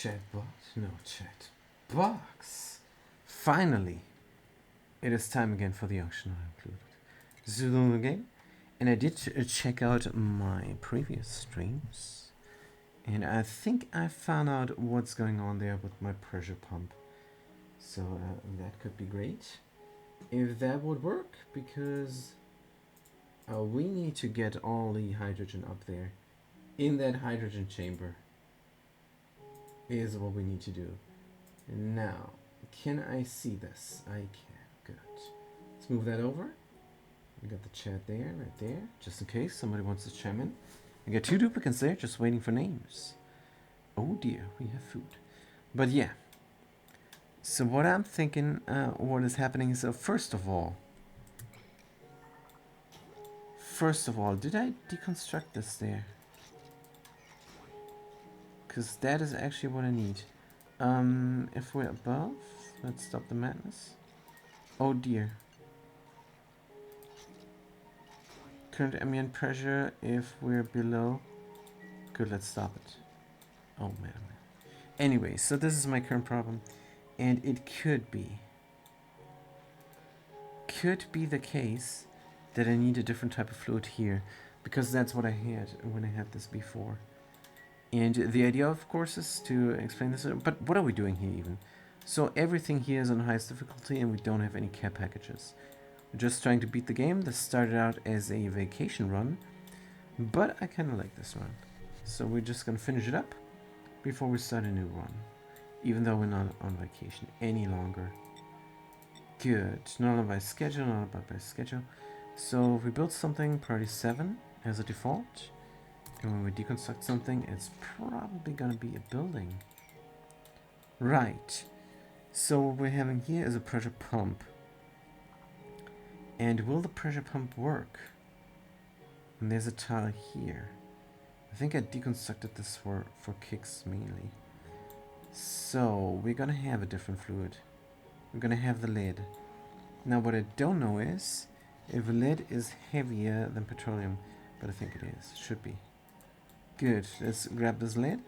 Chatbot? No chat. Box! Finally! It is time again for the auction I included. This is the game, and I did check out my previous streams, and I think I found out what's going on there with my pressure pump. So that could be great if that would work, because we need to get all the hydrogen up there in that hydrogen chamber is what we need to do. Now, can I see this? I can. Good. Let's move that over. We got the chat there, right there, just in case somebody wants to chime in. I got 2 duplicates there, just waiting for names. Oh dear, we have food. But yeah. So what I'm thinking, what is happening is, first of all, did I deconstruct this there? Because that is actually what I need. If we're above, let's stop the madness. Oh dear. Current ambient pressure, if we're below. Good, let's stop it. Oh man. Anyway, so this is my current problem. And it could be the case that I need a different type of fluid here. Because that's what I had when I had this before. And the idea, of course, is to explain this. But what are we doing here even? So everything here is on highest difficulty and we don't have any care packages. We're just trying to beat the game. This started out as a vacation run. But I kind of like this run. So we're just going to finish it up before we start a new run. Even though we're not on vacation any longer. Good. Not about by schedule, not about by schedule. So if we build something, priority 7 as a default. And when we deconstruct something, it's probably going to be a building. Right. So what we're having here is a pressure pump. And will the pressure pump work? And there's a tile here. I think I deconstructed this for kicks mainly. So we're going to have a different fluid. We're going to have the lead. Now what I don't know is if lead is heavier than petroleum. But I think it is. Should be. Good. Let's grab this lead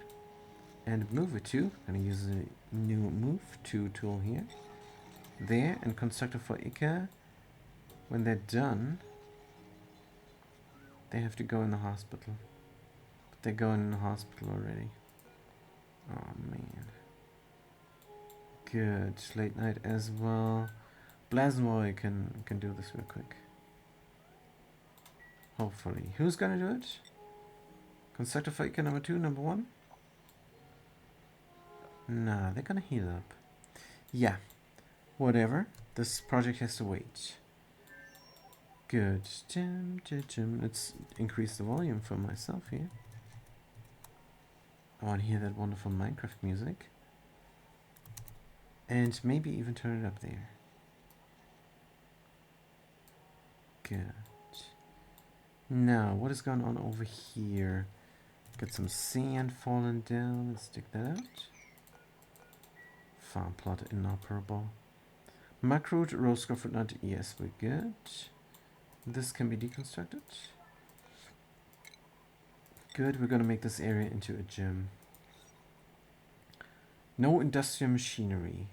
and move it to. I'm going to use a new move to tool here. There, and constructor for Ica. When they're done, they have to go in the hospital. But they're going in the hospital already. Oh man. Good. Late night as well. Blasnoy can do this real quick. Hopefully. Who's gonna do it? Constructor for Ica number 2, number 1? Nah, they're gonna heal up. Yeah. Whatever. This project has to wait. Good. Let's increase the volume for myself here. I want to hear that wonderful Minecraft music. And maybe even turn it up there. Good. Now, what is going on over here? Got some sand falling down. Let's take that out. Farm plot inoperable. Macroot, rose fruit nut. Yes, we're good. This can be deconstructed. Good, we're gonna make this area into a gym. No industrial machinery.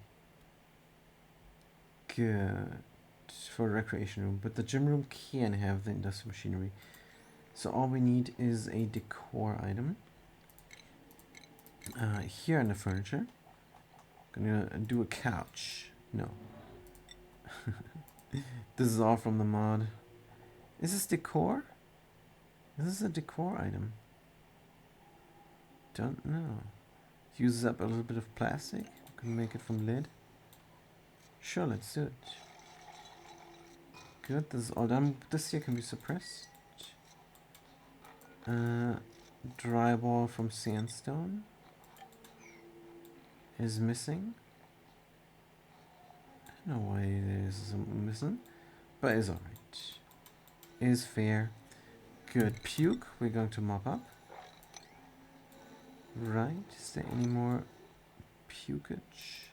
Good. For a recreation room, but the gym room can have the industrial machinery. So all we need is a decor item. Here in the furniture. Gonna do a couch. No. This is all from the mod. Is this decor? Is this a decor item? Don't know. Uses up a little bit of plastic. Can make it from lead. Sure, let's do it. Good, this is all done. This here can be suppressed. Drywall from sandstone is missing. I don't know why it is missing, but it's alright. Is fair. Good. Puke, we're going to mop up. Right, is there any more pukage?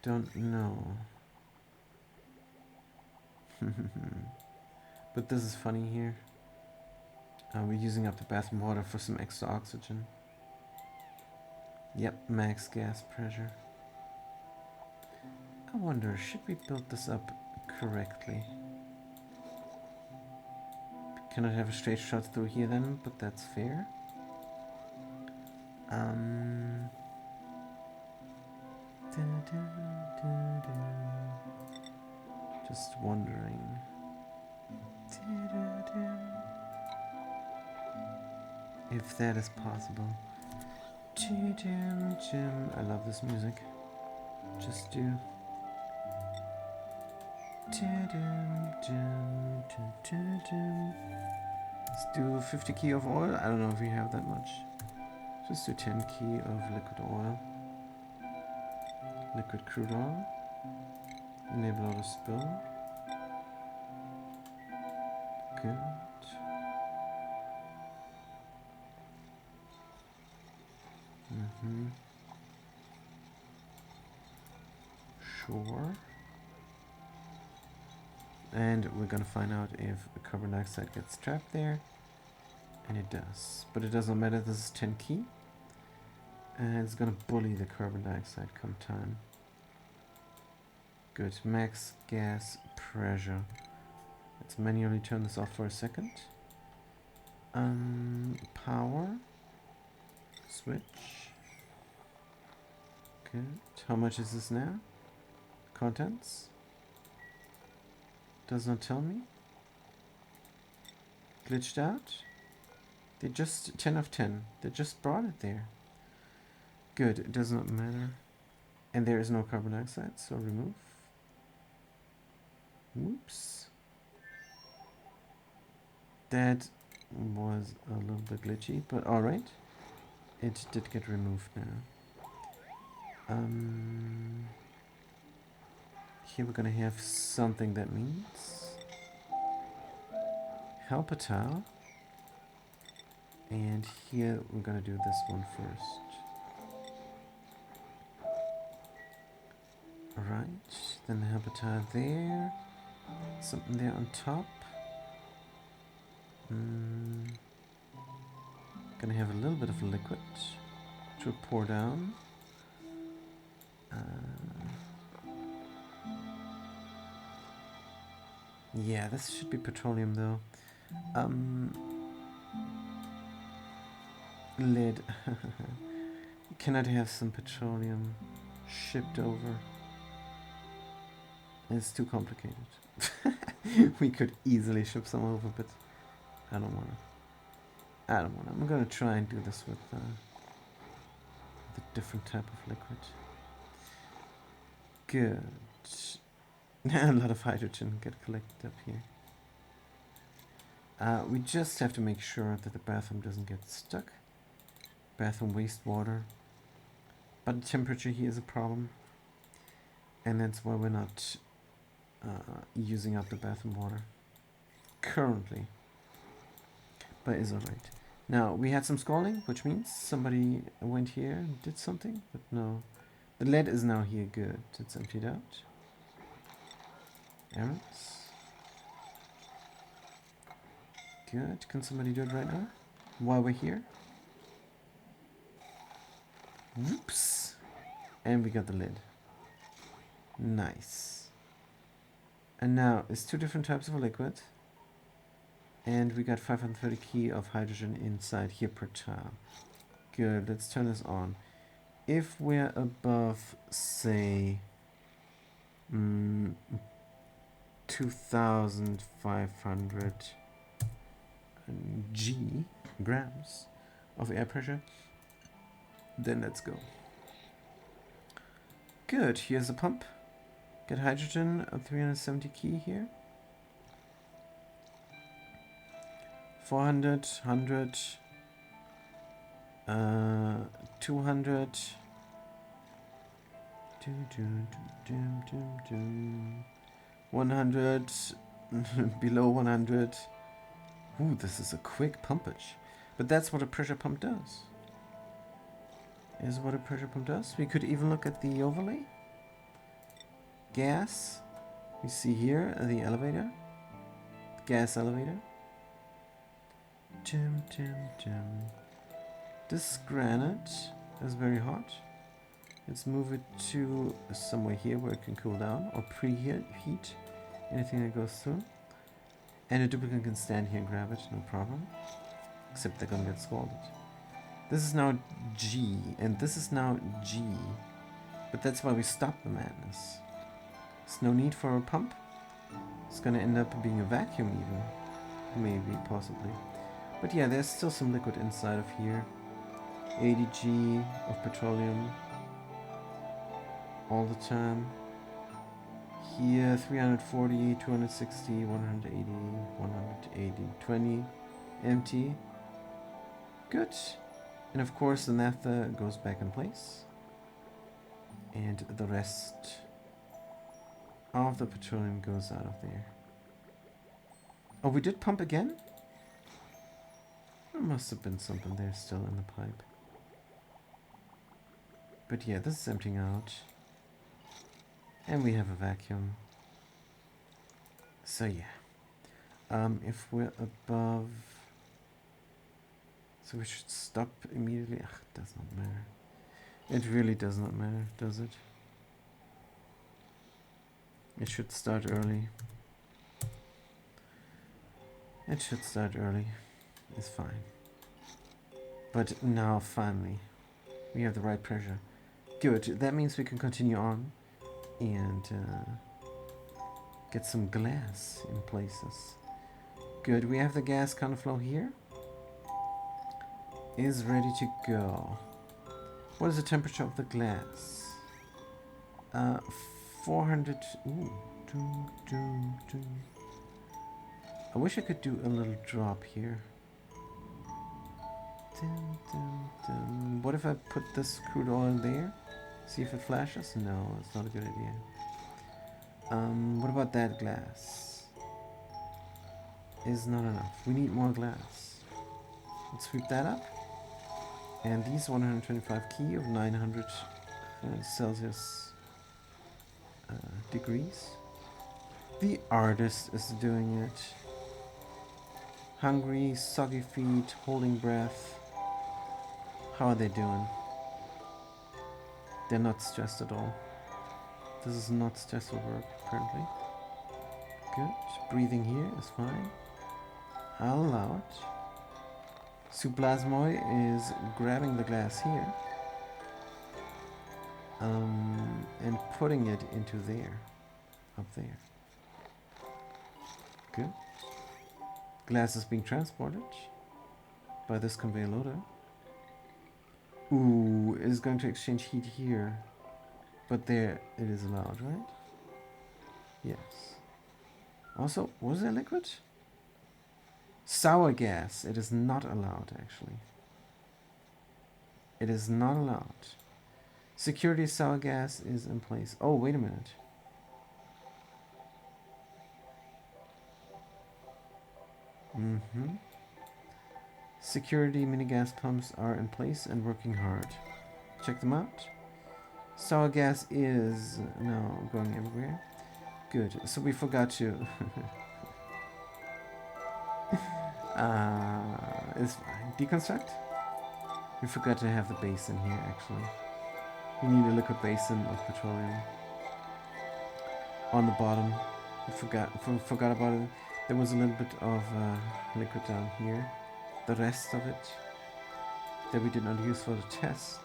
Don't know. But this is funny here. We're using up the bathroom water for some extra oxygen. Yep, max gas pressure. I wonder, should we build this up correctly? Cannot have a straight shot through here then, but that's fair. Just wondering. If that is possible. I love this music. Just do. Let's do 50 key of oil. I don't know if we have that much. Just do 10 key of liquid oil. Liquid crude oil. Enable auto spill. Good. Sure. And we're gonna find out if carbon dioxide gets trapped there. And it does. But it doesn't matter, this is 10 key. And it's gonna bully the carbon dioxide come time. Good. Max gas pressure. Let's manually turn this off for a second. Power. Switch. Good. How much is this now? Contents. Does not tell me. Glitched out. They just 10 of 10. They just brought it there. Good. It does not matter. And there is no carbon dioxide, so remove. Whoops. That was a little bit glitchy, but alright. It did get removed now. Here we're gonna have something that means helper tile. And here we're gonna do this one first. Alright, then the helper tile there. Something there on top. Gonna have a little bit of liquid to pour down. Yeah, this should be petroleum though. Lead. Cannot have some petroleum shipped over. It's too complicated. We could easily ship some over, but I don't wanna. I'm gonna try and do this with a different type of liquid. Good. A lot of hydrogen get collected up here. We just have to make sure that the bathroom doesn't get stuck. Bathroom wastewater. But the temperature here is a problem. And that's why we're not using up the bathroom water currently. But it's alright. Now, we had some scalding, which means somebody went here and did something, but no. The lead is now here, good. It's emptied out. Errands. Good. Can somebody do it right now? While we're here? Whoops. And we got the lid. Nice. And now, it's two different types of liquid. And we got 530 key of hydrogen inside here per tile. Good, let's turn this on. If we're above, say, 2,500 grams of air pressure, then let's go. Good, here's the pump. Get hydrogen at 370 key here. 400, 100, 200, 100, below 100. Ooh, this is a quick pumpage. But that's what a pressure pump does. Is what a pressure pump does. We could even look at the overlay. Gas. We see here the elevator. Gas elevator. This granite That's very hot. Let's move it to somewhere here where it can cool down or preheat anything that goes through. And a duplicate can stand here and grab it, no problem. Except they're gonna get scalded. This is now G, and this is now G. But that's why we stopped the madness. There's no need for a pump. It's gonna end up being a vacuum even. Maybe, possibly. But yeah, there's still some liquid inside of here. 80 G of petroleum. All the time. Here, 340, 260, 180, 180, 20. Empty. Good. And of course the naphtha goes back in place. And the rest of the petroleum goes out of there. Oh, we did pump again? There must have been something there still in the pipe. But yeah, this is emptying out. And we have a vacuum. So yeah. If we're above... So we should stop immediately. Ugh, it does not matter. It really does not matter, does it? It should start early. It should start early. It's fine. But now, finally, we have the right pressure. Good. That means we can continue on and get some glass in places. Good. We have the gas counterflow here. Is ready to go. What is the temperature of the glass? 400. Ooh. I wish I could do a little drop here. What if I put this crude oil there? See if it flashes? No, it's not a good idea. What about that glass? Is not enough. We need more glass. Let's sweep that up. And these 125 key of 900 Celsius degrees. The artist is doing it. Hungry, soggy feet, holding breath. How are they doing? They're not stressed at all. This is not stressful work, apparently. Good. Breathing here is fine. I'll allow it. Suplasmoy is grabbing the glass here. And putting it into there. Up there. Good. Glass is being transported by this conveyor loader. Ooh, it is going to exchange heat here. But there it is allowed, right? Yes. Also, was there liquid? Sour gas. It is not allowed, actually. It is not allowed. Security sour gas is in place. Oh, wait a minute. Security mini gas pumps are in place and working hard. Check them out. Sour gas is now going everywhere. Good. So we forgot to... it's fine. Deconstruct? We forgot to have the basin here, actually. We need a liquid basin of petroleum. On the bottom. We forgot about it. There was a little bit of liquid down here. The rest of it that we did not use for the test,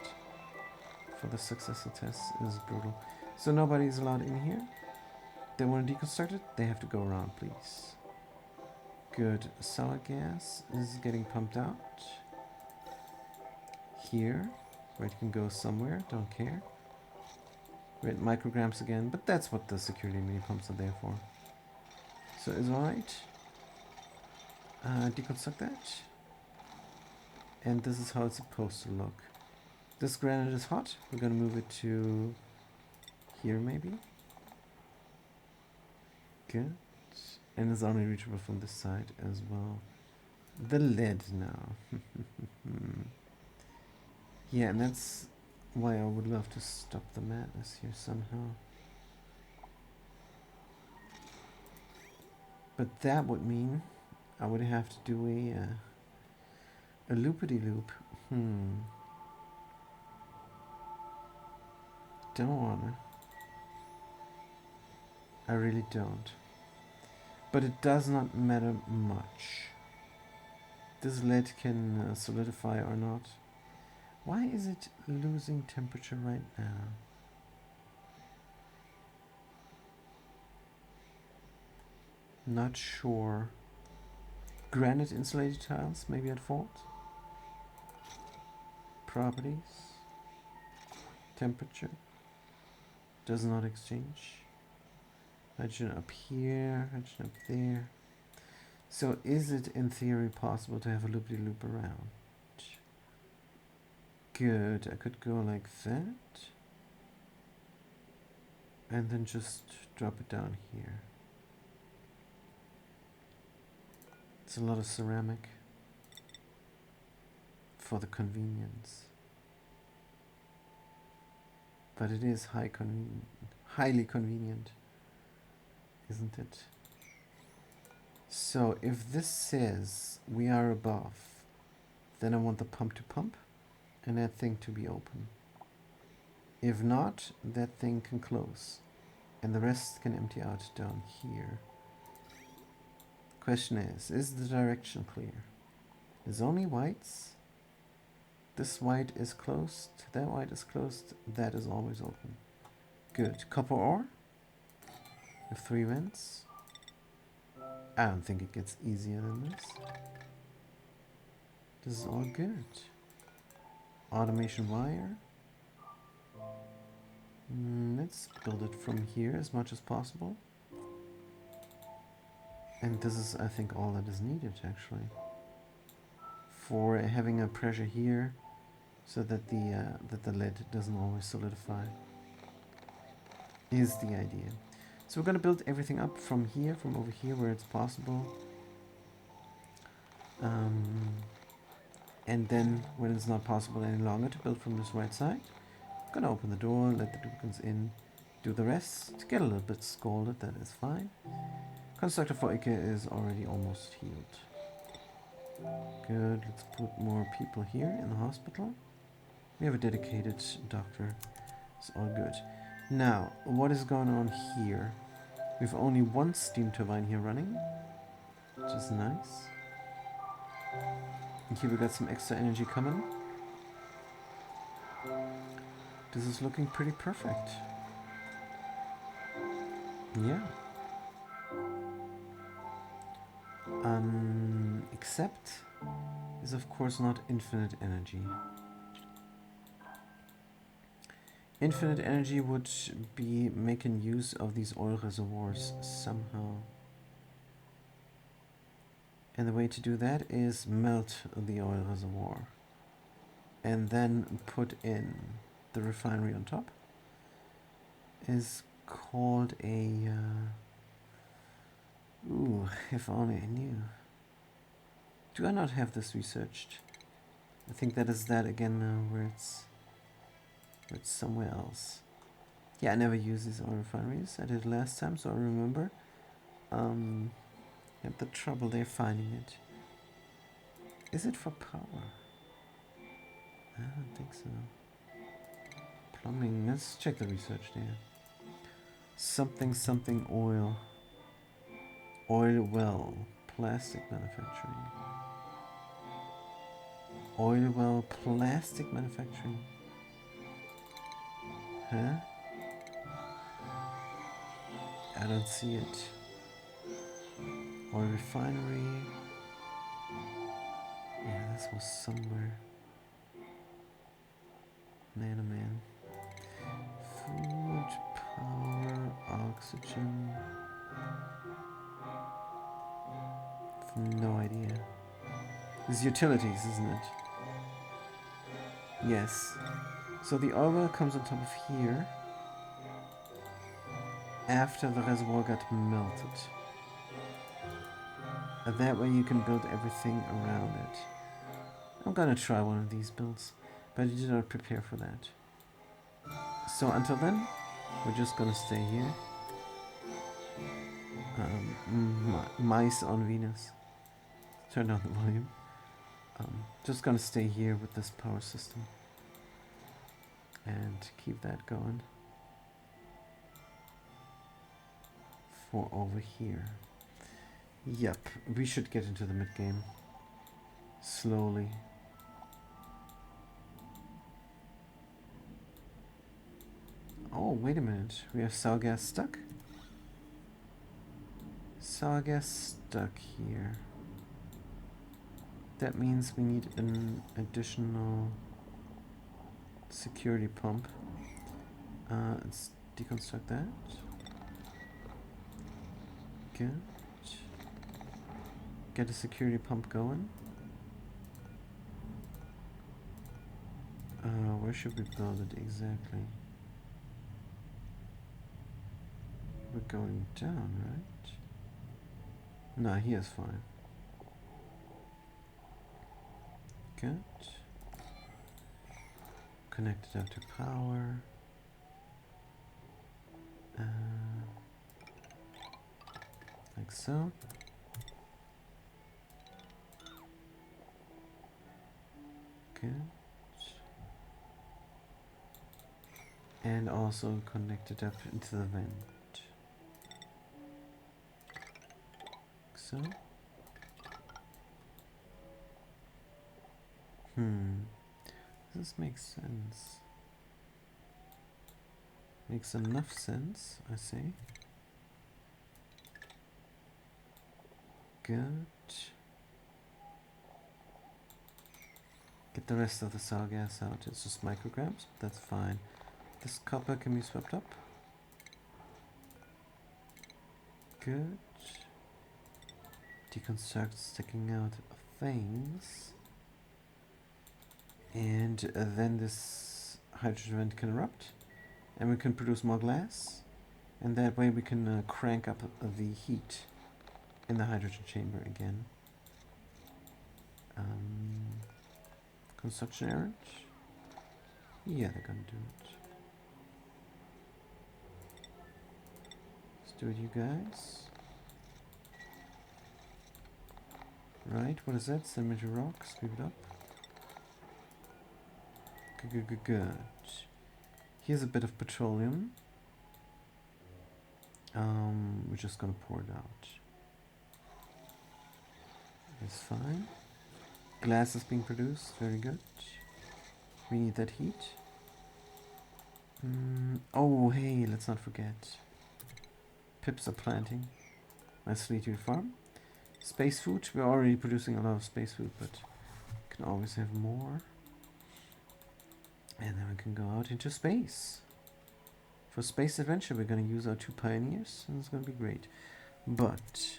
for the successful test, is brutal. So nobody is allowed in here. They want to deconstruct it, they have to go around, please. Good. Sour gas is getting pumped out. Here, where it can go somewhere, don't care. We're at micrograms again, but that's what the security mini pumps are there for. So it's alright. Deconstruct that. And this is how it's supposed to look. This granite is hot. We're gonna move it to here maybe. Good. And it's only reachable from this side as well. The lead now. Yeah, and that's why I would love to stop the madness here somehow. But that would mean I would have to do a loopity-loop. don't wanna. I really don't. But it does not matter much. This lead can solidify or not. Why is it losing temperature right now? Not sure. Granite insulated tiles may be at fault. Properties. Temperature. Does not exchange. Hydrogen up here, hydrogen up there. So is it in theory possible to have a loop-de-loop around? Good, I could go like that. And then just drop it down here. It's a lot of ceramic for the convenience. But it is highly convenient, isn't it? So if this says we are above, then I want the pump to pump and that thing to be open. If not, that thing can close and the rest can empty out down here. Question is the direction clear? There's only whites. This white is closed, that white is closed, that is always open. Good. Copper ore with 3 vents. I don't think it gets easier than this. This is all good. Automation wire. Let's build it from here as much as possible. And this is, I think, all that is needed actually. For having a pressure here so that the lead doesn't always solidify is the idea. So we're going to build everything up from here, from over here where it's possible. And then when it's not possible any longer to build from this right side, I'm going to open the door, let the duplicants in, do the rest, get a little bit scalded, that is fine. Constructor for Ike is already almost healed. Good, let's put more people here in the hospital. We have a dedicated doctor, it's all good. Now, what is going on here? We have only one steam turbine here running, which is nice. And here we got some extra energy coming. This is looking pretty perfect. Yeah. Except is of course not infinite energy. Infinite energy would be making use of these oil reservoirs somehow. And the way to do that is melt the oil reservoir and then put in the refinery on top. Is called a ooh, if only I knew. Do I not have this researched? I think that is that again now where it's somewhere else. Yeah, I never use these oil refineries. I did last time, so I remember. Had the trouble there finding it. Is it for power? I don't think so. Plumbing, let's check the research there. Something oil. Oil well, plastic manufacturing. Oil well, plastic manufacturing. Huh? I don't see it. Oil refinery. Yeah, this was somewhere. Man. Food, power, oxygen. No idea. It's utilities, isn't it? Yes. So the oil well comes on top of here after the reservoir got melted. And that way you can build everything around it. I'm gonna try one of these builds, but I did not prepare for that. So until then, we're just gonna stay here. Mice on Venus. Turn down the volume. Just gonna stay here with this power system and keep that going. for over here. Yep, we should get into the mid-game. Slowly. Oh, wait a minute. We have sour gas stuck? Sour gas stuck here. That means we need an additional security pump. Let's deconstruct that. Good. Get a security pump going. Where should we build it exactly? We're going down, right? No, here's fine. Good. Connect it up to power. Like so. Good. And also connect it up into the vent. So. This makes sense. Makes enough sense, I say. Good. Get the rest of the sour gas out. It's just micrograms, but that's fine. This copper can be swept up. Good. Deconstruct sticking out things. And then this hydrogen vent can erupt. And we can produce more glass. And that way we can crank up the heat in the hydrogen chamber again. Construction errand? Yeah, they're gonna do it. Let's do it, you guys. Right, what is that? Cemetery rock, sweep it up. Good. Here's a bit of petroleum. We're just gonna pour it out. That's fine. Glass is being produced, very good. We need that heat. Oh, hey, let's not forget. Pips are planting. Nicely to farm. Space food. We're already producing a lot of space food, but can always have more. And then we can go out into space. For space adventure, we're going to use our 2 pioneers, and it's going to be great. But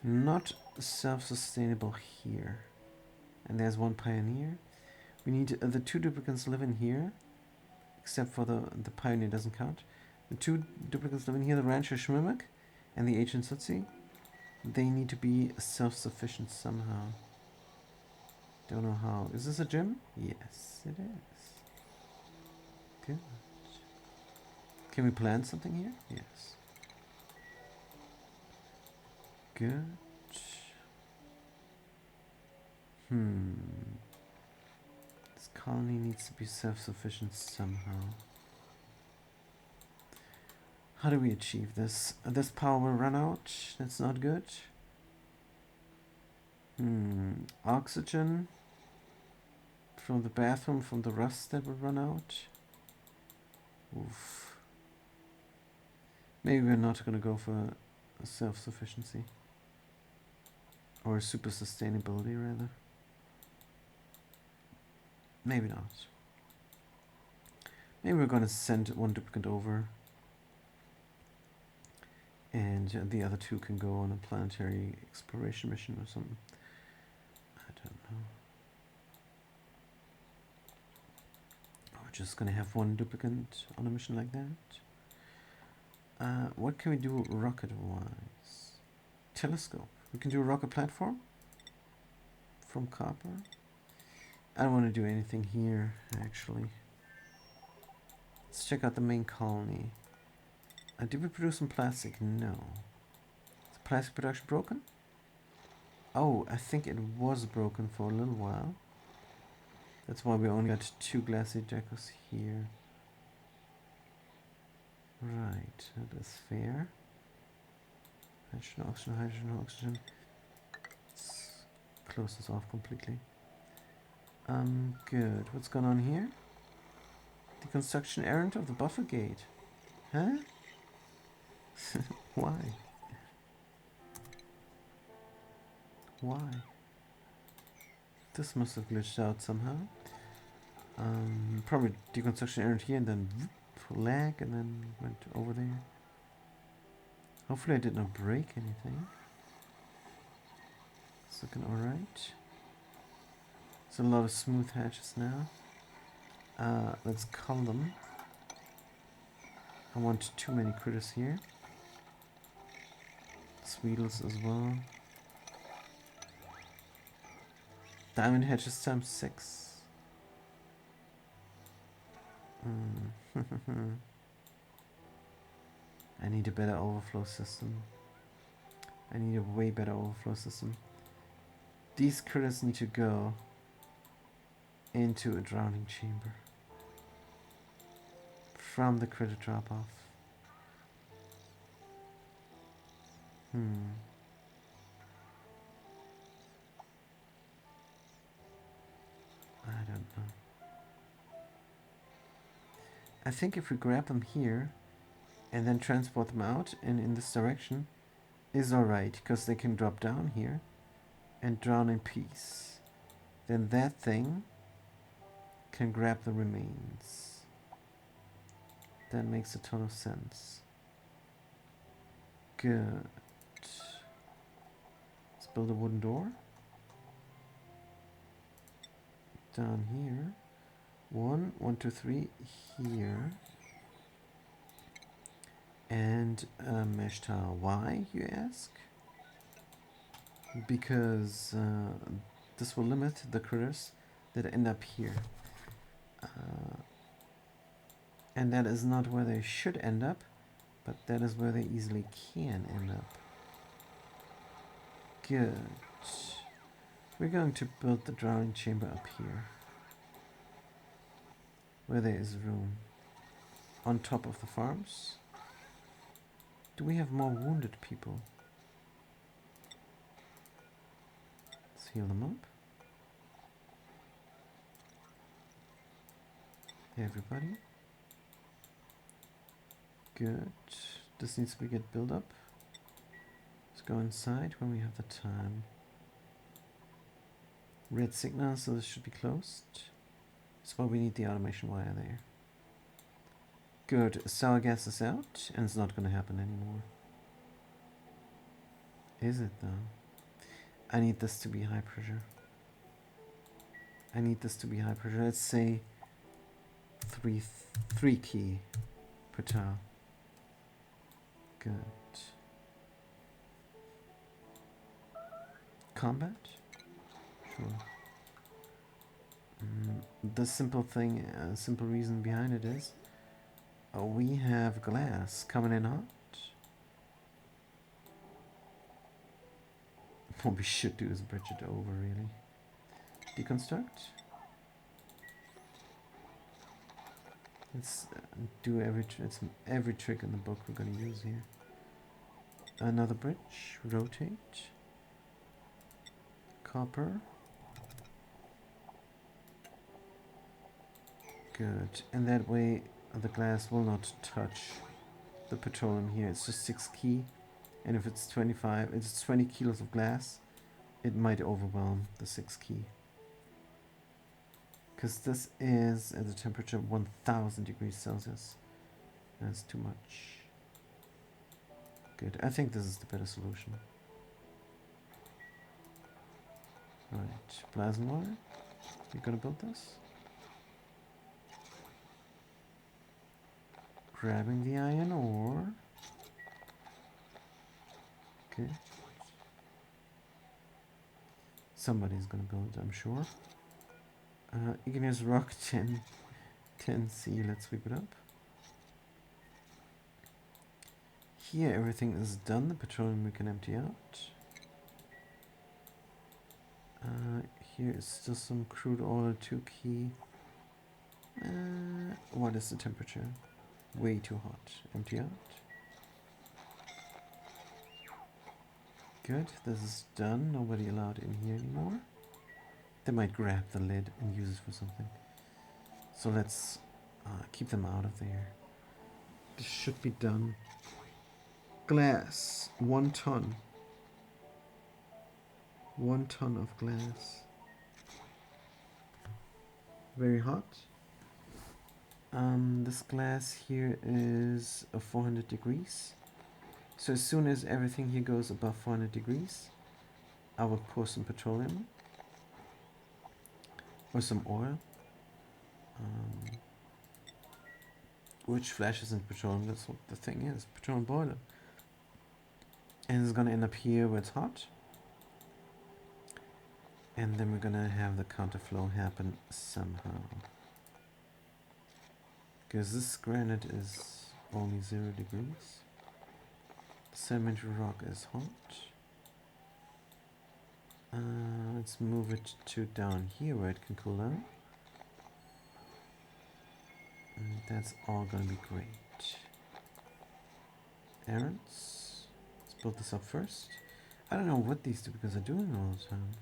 not self-sustainable here. And there's 1 pioneer. We need the 2 duplicates live in here, except for the pioneer doesn't count. The 2 duplicates live in here, the rancher Shmimak and the agent Sutsi. They need to be self-sufficient somehow. Don't know how. Is this a gym? Yes, it is. Good. Can we plant something here? Yes. Good. This colony needs to be self-sufficient somehow. How do we achieve this? This power will run out. That's not good. Oxygen from the bathroom, from the rust that will run out. Oof. Maybe we're not going to go for self-sufficiency. Or super sustainability, rather. Maybe not. Maybe we're going to send 1 duplicate over. And the other 2 can go on a planetary exploration mission or something. I don't know. We're just going to have 1 duplicate on a mission like that. What can we do rocket-wise? Telescope. We can do a rocket platform from copper. I don't want to do anything here, actually. Let's check out the main colony. Did we produce some plastic? No. Is plastic production broken? Oh, I think it was broken for a little while. That's why we only got 2 glassy decos here. Right, that is fair. Hydrogen, oxygen, hydrogen, oxygen. Let's close this off completely. Good. What's going on here? The construction errand of the buffer gate. Huh? Why? Why? This must have glitched out somehow. Probably deconstruction errand here and then lag and then went over there. Hopefully I did not break anything. It's looking alright. There's a lot of smooth hatches now. Let's cull them. I want too many critters here. Sweetles as well. Diamond hatches times 6. I need a better overflow system. I need a way better overflow system. These critters need to go into a drowning chamber from the critter drop off. I don't know. I think if we grab them here and then transport them out and in this direction is alright, because they can drop down here and drown in peace. Then that thing can grab the remains. That makes a ton of sense. Good. Let's build a wooden door. Down here. 1, 1, 2, 3 here. And a mesh tile. Why, you ask? Because this will limit the critters that end up here. And that is not where they should end up, but that is where they easily can end up. Good. We're going to build the drowning chamber up here, where there is room. On top of the farms. Do we have more wounded people? Let's heal them up. Hey everybody. Good. This needs to be get built up. Let's go inside when we have the time. Red signal, so this should be closed. That's why we need the automation wire there. Good. Sour gas is out, and it's not going to happen anymore. Is it though? I need this to be high pressure. I need this to be high pressure. Let's say 3 key per tile. Good. Combat? Sure. The simple reason behind it is we have glass coming in hot. What we should do is bridge it over, really. Deconstruct. Let's do every trick in the book we're going to use here. Another bridge. Rotate. Copper. Good. And that way the glass will not touch the petroleum here. It's just 6 key. And if it's 20 kilos of glass, it might overwhelm the 6 key. Because this is at a temperature of 1000 degrees Celsius. That's too much. Good. I think this is the better solution. Right. Plasma wire. You're gonna build this? Grabbing the iron ore. Okay. Somebody's gonna build it, I'm sure. Igneous rock 10C, let's sweep it up. Here everything is done, the petroleum we can empty out. Here is still some crude oil, 2 key. What is the temperature? Way too hot. Empty out. Good, this is done. Nobody allowed in here anymore. They might grab the lid and use it for something. So let's keep them out of there. This should be done. Glass, 1 ton. 1 ton of glass. Very hot. This glass here is 400 degrees. So as soon as everything here goes above 400 degrees, I will pour some petroleum or some oil, which flashes into petroleum. That's what the thing is, petroleum boiler. And it's gonna end up here where it's hot. And then we're gonna have the counterflow happen somehow. Because this granite is only 0 degrees. Sedimentary rock is hot. Let's move it to down here where it can cool down. And that's all gonna be great. Errands. Let's build this up first. I don't know what these do because they're doing it all the time.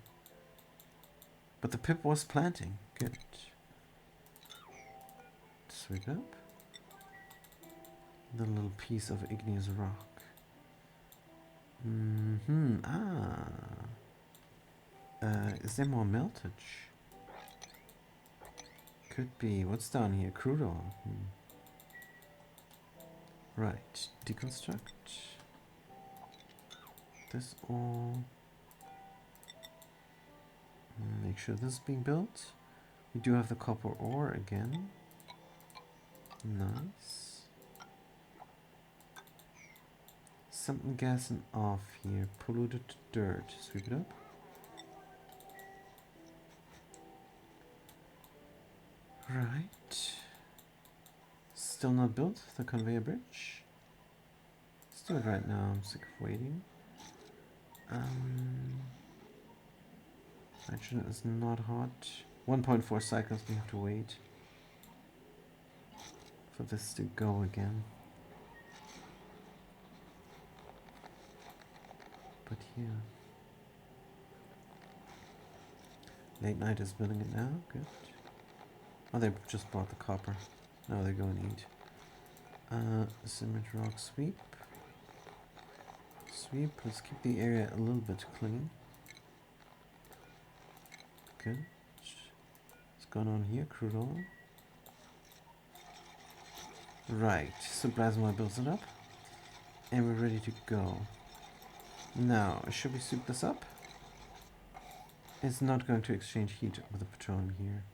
But the pip was planting. Good. Sweep up. The little piece of igneous rock. Is there more meltage? Could be. What's down here? Crude oil. Right. Deconstruct. This all. Make sure this is being built. We do have the copper ore again. Nice. Something gassing off here. Polluted dirt. Sweep it up. Right. Still not built, the conveyor bridge. Let's do it right now. I'm sick of waiting. Nitrogen is not hot. 1.4 cycles we have to wait for this to go again. But yeah. Late night is building it now. Good. Oh, they just bought the copper. Now they're going to eat. Cement rock sweep. Sweep. Let's keep the area a little bit clean. Good. What's going on here? Crude oil. Right. So plasma builds it up. And we're ready to go. Now, should we sweep this up? It's not going to exchange heat with the petroleum here.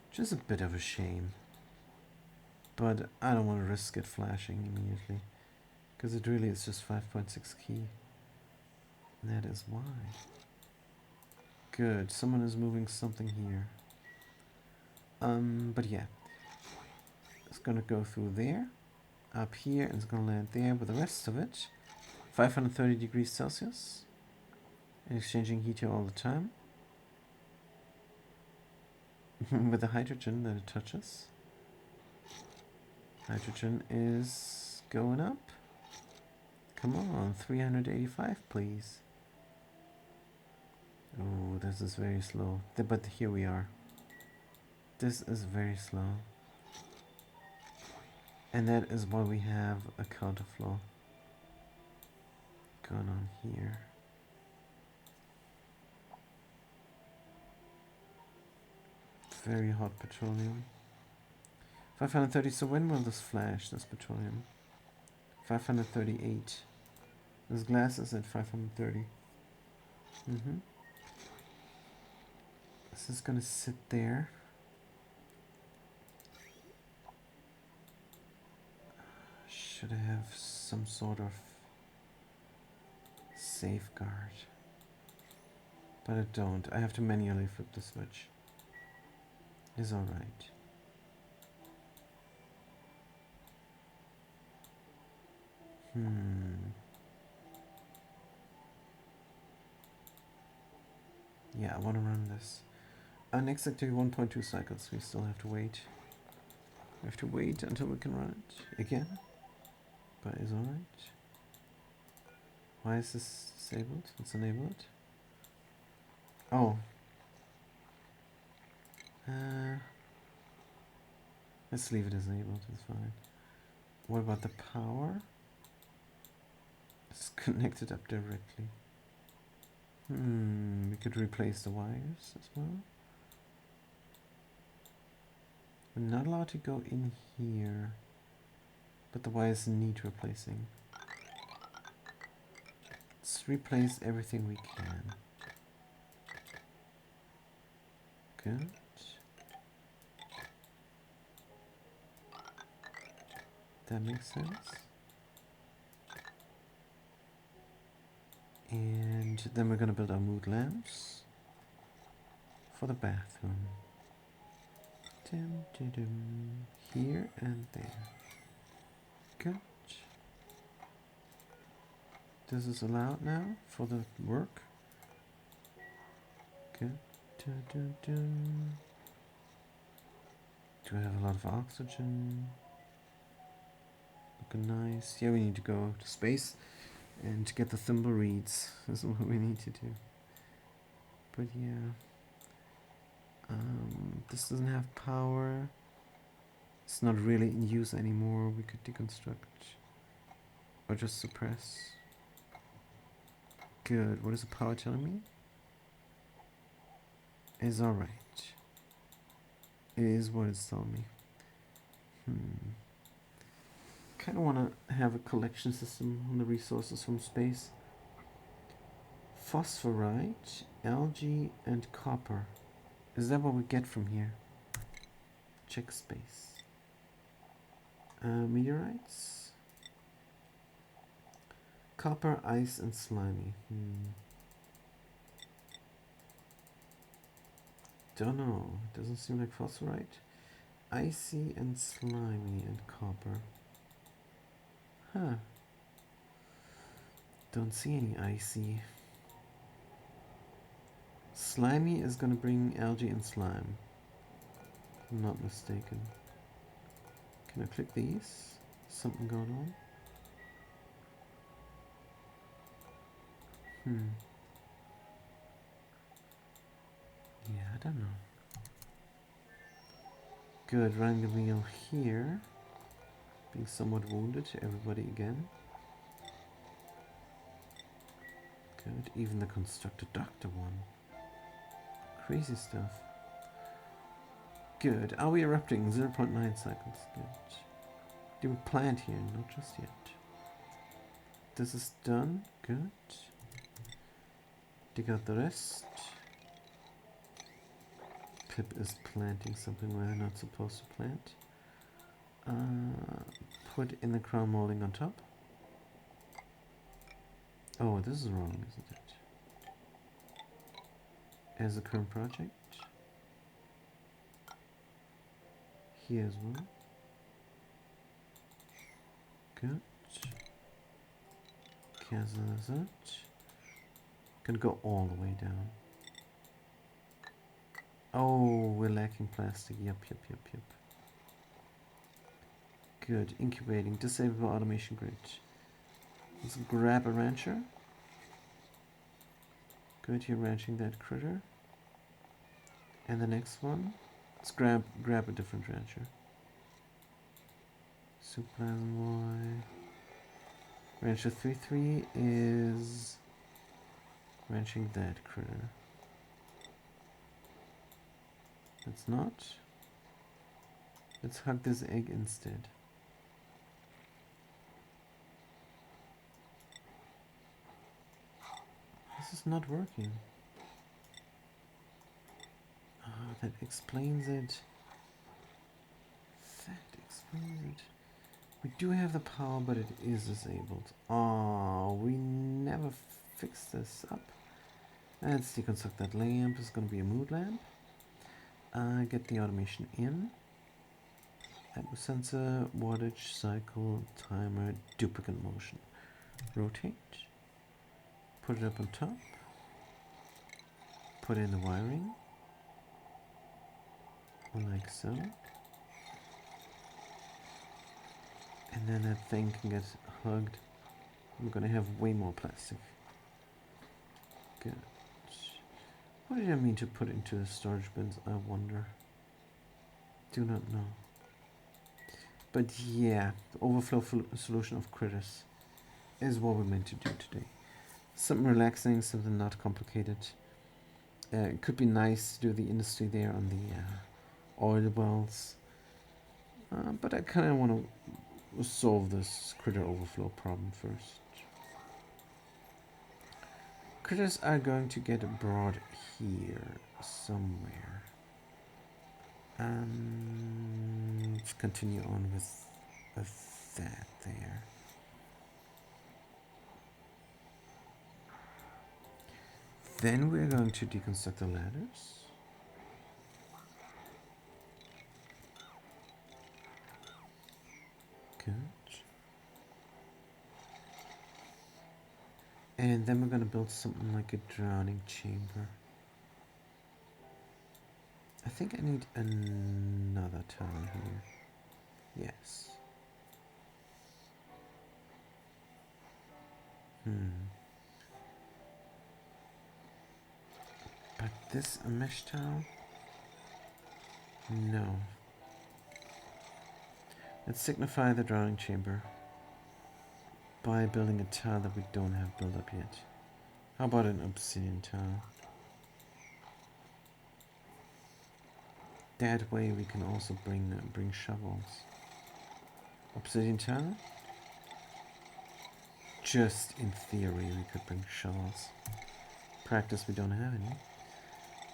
Which is a bit of a shame. But I don't want to risk it flashing immediately. Because it really is just 5.6 key. And that is why. Good. Someone is moving something here. But yeah. It's going to go through there. Up here. And it's going to land there. But the rest of it. 530 degrees Celsius. And exchanging heat here all the time. With the hydrogen that it touches. Hydrogen is going up. Come on, 385 please. Oh, this is very slow. But here we are. This is very slow. And that is why we have a counterflow going on here. Very hot petroleum. 530, so when will this flash, this petroleum? 538. This glass is at 530. This is gonna sit there. Should I have some sort of safeguard? But I don't. I have to manually flip the switch. Is alright. Yeah, I want to run this. Next activity 1.2 cycles. We still have to wait. We have to wait until we can run it again. But it's alright. Why is this disabled? Let's enable it. Oh. Let's leave it as enabled, it's fine. What about the power? It's connected up directly. We could replace the wires as well. We're not allowed to go in here, but the wires need replacing. Let's replace everything we can. Good. That makes sense. And then we're gonna build our mood lamps for the bathroom. Here and there. Good. This is allowed now for the work. Good. Do I have a lot of oxygen? Looking nice. Yeah, we need to go to space and get the thimble reeds. That's what we need to do. But yeah. This doesn't have power. It's not really in use anymore. We could deconstruct or just suppress. Good. What is the power telling me? It's alright. It is what it's telling me. Kind of want to have a collection system on the resources from space. Phosphorite, algae, and copper. Is that what we get from here? Check space. Meteorites. Copper, ice, and slimy. Don't know. Doesn't seem like phosphorite. Icy and slimy and copper. Huh. Don't see any icy. Slimy is gonna bring algae and slime. If I'm not mistaken. Can I click these? Something going on? Yeah, I don't know. Good, running the wheel here. Being somewhat wounded, everybody again. Good, even the constructed doctor one. Crazy stuff. Good, are we erupting? 0.9 cycles, good. Do we plant here? Not just yet. This is done, good. Dig out the rest. Pip is planting something where they're not supposed to plant. Put in the crown molding on top. Oh, this is wrong, isn't it? As a current project. Here as well. Good. Cancel that. Gonna go all the way down. Oh, we're lacking plastic. Yep. Good. Incubating. Disable automation grid. Let's grab a rancher. Good. You're ranching that critter. And the next one. Let's grab a different rancher. Superplasm Y. Rancher 3-3 is ranching that critter. Let's not. Let's hug this egg instead. This is not working. Ah, that explains it. That explains it. We do have the power, but it is disabled. Oh, we never fixed this up. Let's deconstruct that lamp. It's going to be a mood lamp. Get the automation in. Atmos sensor, wattage, cycle, timer, duplicate motion. Rotate. Put it up on top. Put in the wiring. Like so. And then that thing can get hugged I'm gonna have way more plastic. Good. What did I mean to put into the storage bins, I wonder? Do not know. But yeah, the overflow solution of critters is what we're meant to do today. Something relaxing, something not complicated. It could be nice to do the industry there on the oil wells. But I kind of want to solve this critter overflow problem first. Critters are going to get brought here somewhere. Let's continue on with that there. Then we're going to deconstruct the ladders. Good. And then we're going to build something like a drowning chamber. I think I need another tile here. Yes. But this a mesh tile? No. Let's signify the drowning chamber by building a tile that we don't have built up yet. How about an obsidian tile? That way we can also bring shovels. Obsidian tile? Just in theory we could bring shovels. Practice we don't have any.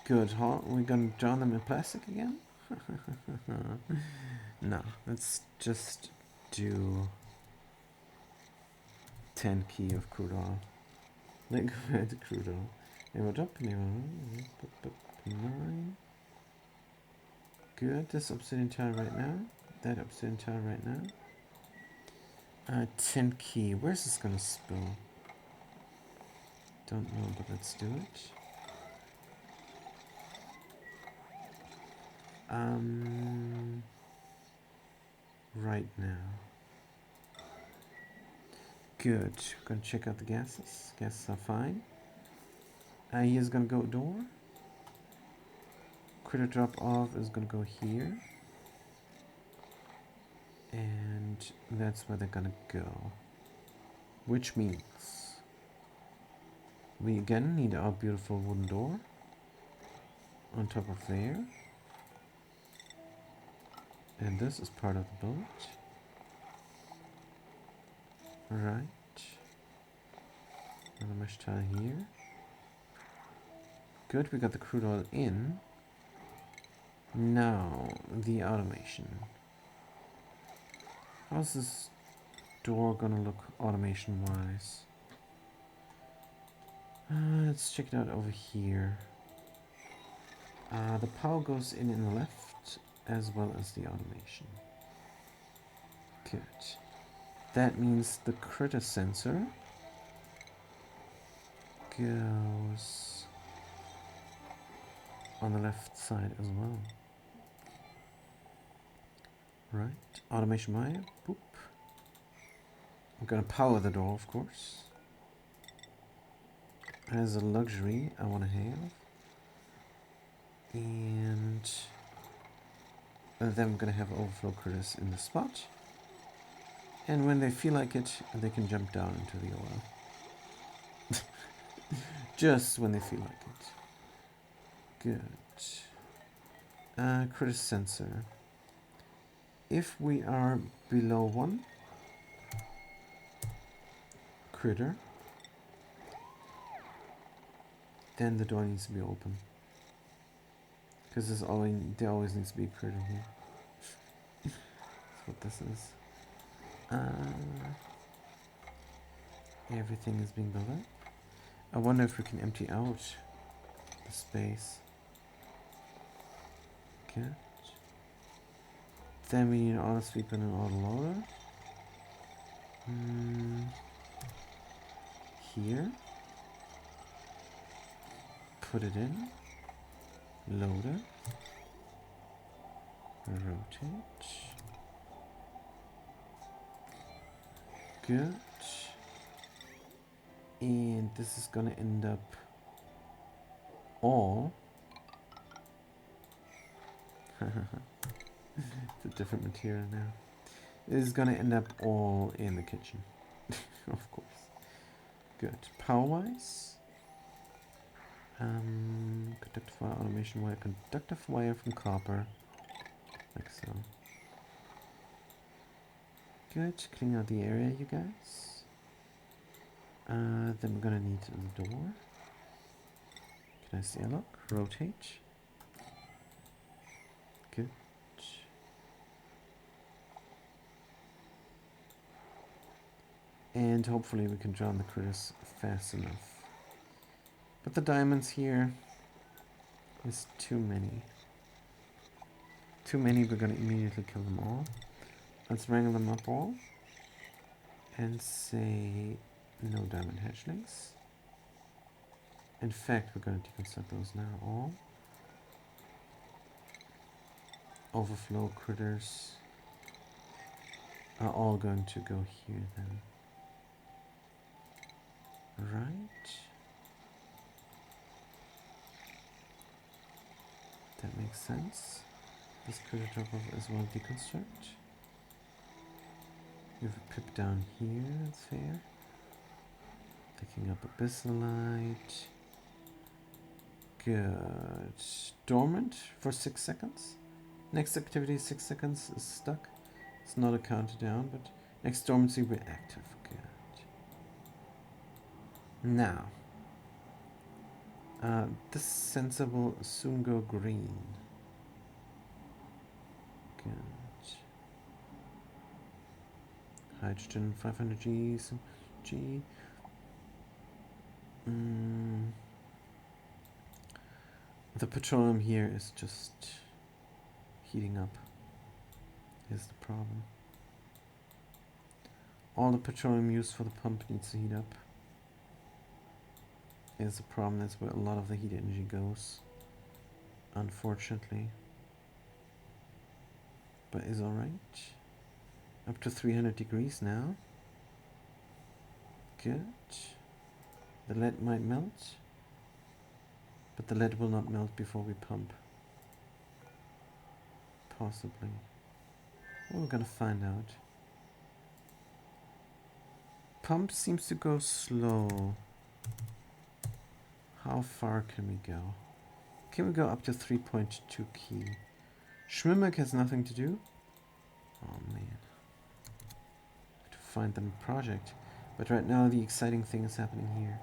Good, huh? We're gonna drown them in plastic again? No, let's just do 10 key of crude oil. Liquid crude oil. Never drop, never 9. Good, this obsidian tile right now. That obsidian tile right now. 10 key. Where's this gonna spill? Don't know, but let's do it. Right now. Good. Gonna check out the gases. Gases are fine. Here's gonna go door. Critter drop off is gonna go here. And that's where they're gonna go. Which means we again need our beautiful wooden door on top of there. And this is part of the boat. Right. Another mesh tile here. Good, we got the crude oil in. Now, the automation. How's this door gonna look automation-wise? Let's check it out over here. The power goes in the left as well as the automation. Good. That means the critter sensor goes on the left side as well. Right, automation Maya, boop. I'm gonna power the door, of course. As a luxury I wanna have. And then I'm gonna have overflow critters in the spot. And when they feel like it, they can jump down into the oil. Just when they feel like it. Good. Critter sensor. If we are below 1 critter, then the door needs to be open. Because there always needs to be a critter here. That's what this is. Everything is being built up. I wonder if we can empty out the space. Okay. Then we need an auto sweep and an auto loader. Here. Put it in. Loader. Rotate. Good. And this is gonna end up all. It's a different material now. This is gonna end up all in the kitchen. Of course. Good. Power-wise. Conductive wire, automation wire, conductive wire from copper. Like so. Good. Clean out the area, you guys. Then we're gonna need the door. Can I see a lock? Rotate. Good. And hopefully we can drown the critters fast enough. But the diamonds here is too many. Too many, we're gonna immediately kill them all. Let's wrangle them up all. And say no diamond hatchlings. In fact, we're gonna deconstruct those now all. Overflow critters are all going to go here then. Right. That makes sense. This critter drop off as well deconstruct. We have a pip down here, that's fair. Picking up abyssalite. Good. Dormant for 6 seconds. Next activity 6 seconds is stuck. It's not a countdown, but next dormancy we're active. Good. Now, this sensor will soon go green. Good. Hydrogen 500 G, some G. The petroleum here is just heating up. Is the problem. All the petroleum used for the pump needs to heat up. Is the problem. That's where a lot of the heat energy goes. Unfortunately. But is alright. Up to 300 degrees now. Good. The lead might melt. But the lead will not melt before we pump. Possibly. Well, we're gonna find out. Pump seems to go slow. How far can we go? Can we go up to 3.2 key? Schwimmek has nothing to do. Oh man. Have to find them a project. But right now the exciting thing is happening here.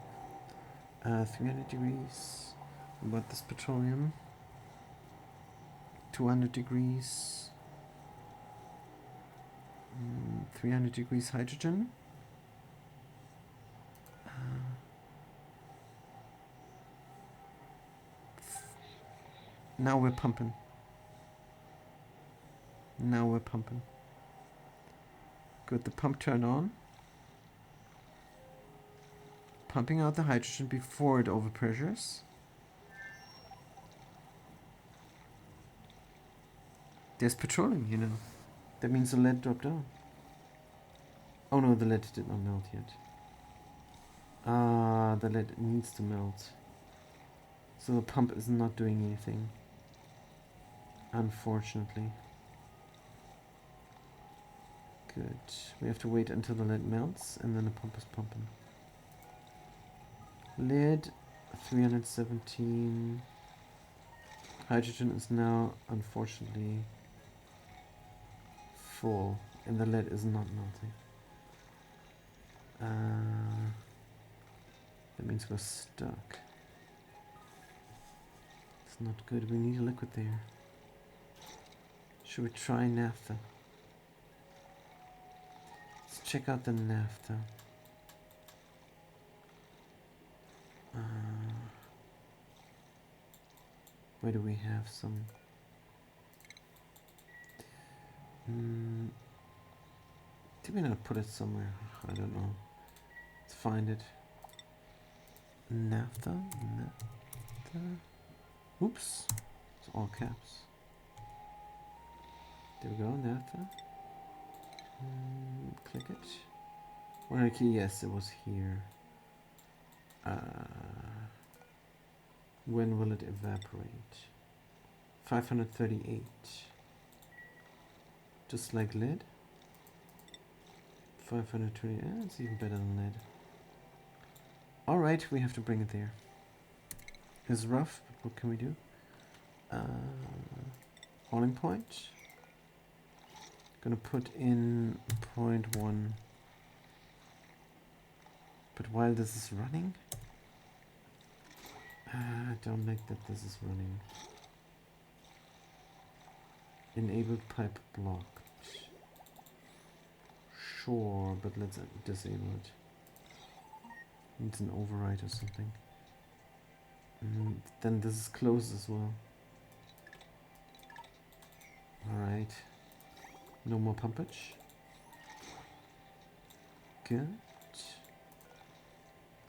300 degrees. What about this petroleum? 200 degrees. 300 degrees hydrogen. Now we're pumping. Now we're pumping. Good, the pump turned on. Pumping out the hydrogen before it overpressures. There's petroleum, you know. That means the lead dropped down. Oh no, the lead did not melt yet. Ah, the lead needs to melt. So the pump is not doing anything. Unfortunately. Good. We have to wait until the lead melts and then the pump is pumping. Lead 317. Hydrogen is now unfortunately full and the lead is not melting. That means we're stuck. It's not good. We need a liquid there. Should we try naphtha? Let's check out the naphtha. Where do we have some? Did we not put it somewhere? I don't know. Let's find it. Naphtha? Naphtha? Oops. It's all caps. There we go, naphtha. Click it. Where key? Yes, it was here. When will it evaporate? 538. Just like lead. 520. It's even better than lead. Alright, we have to bring it there. It's rough, but what can we do? Boiling point. Gonna put in 0.1. But while this is running, I don't like that this is running. Enabled pipe blocked. Sure, but let's disable it. Needs an override or something. Then this is closed as well. Alright. No more pumpage. Good.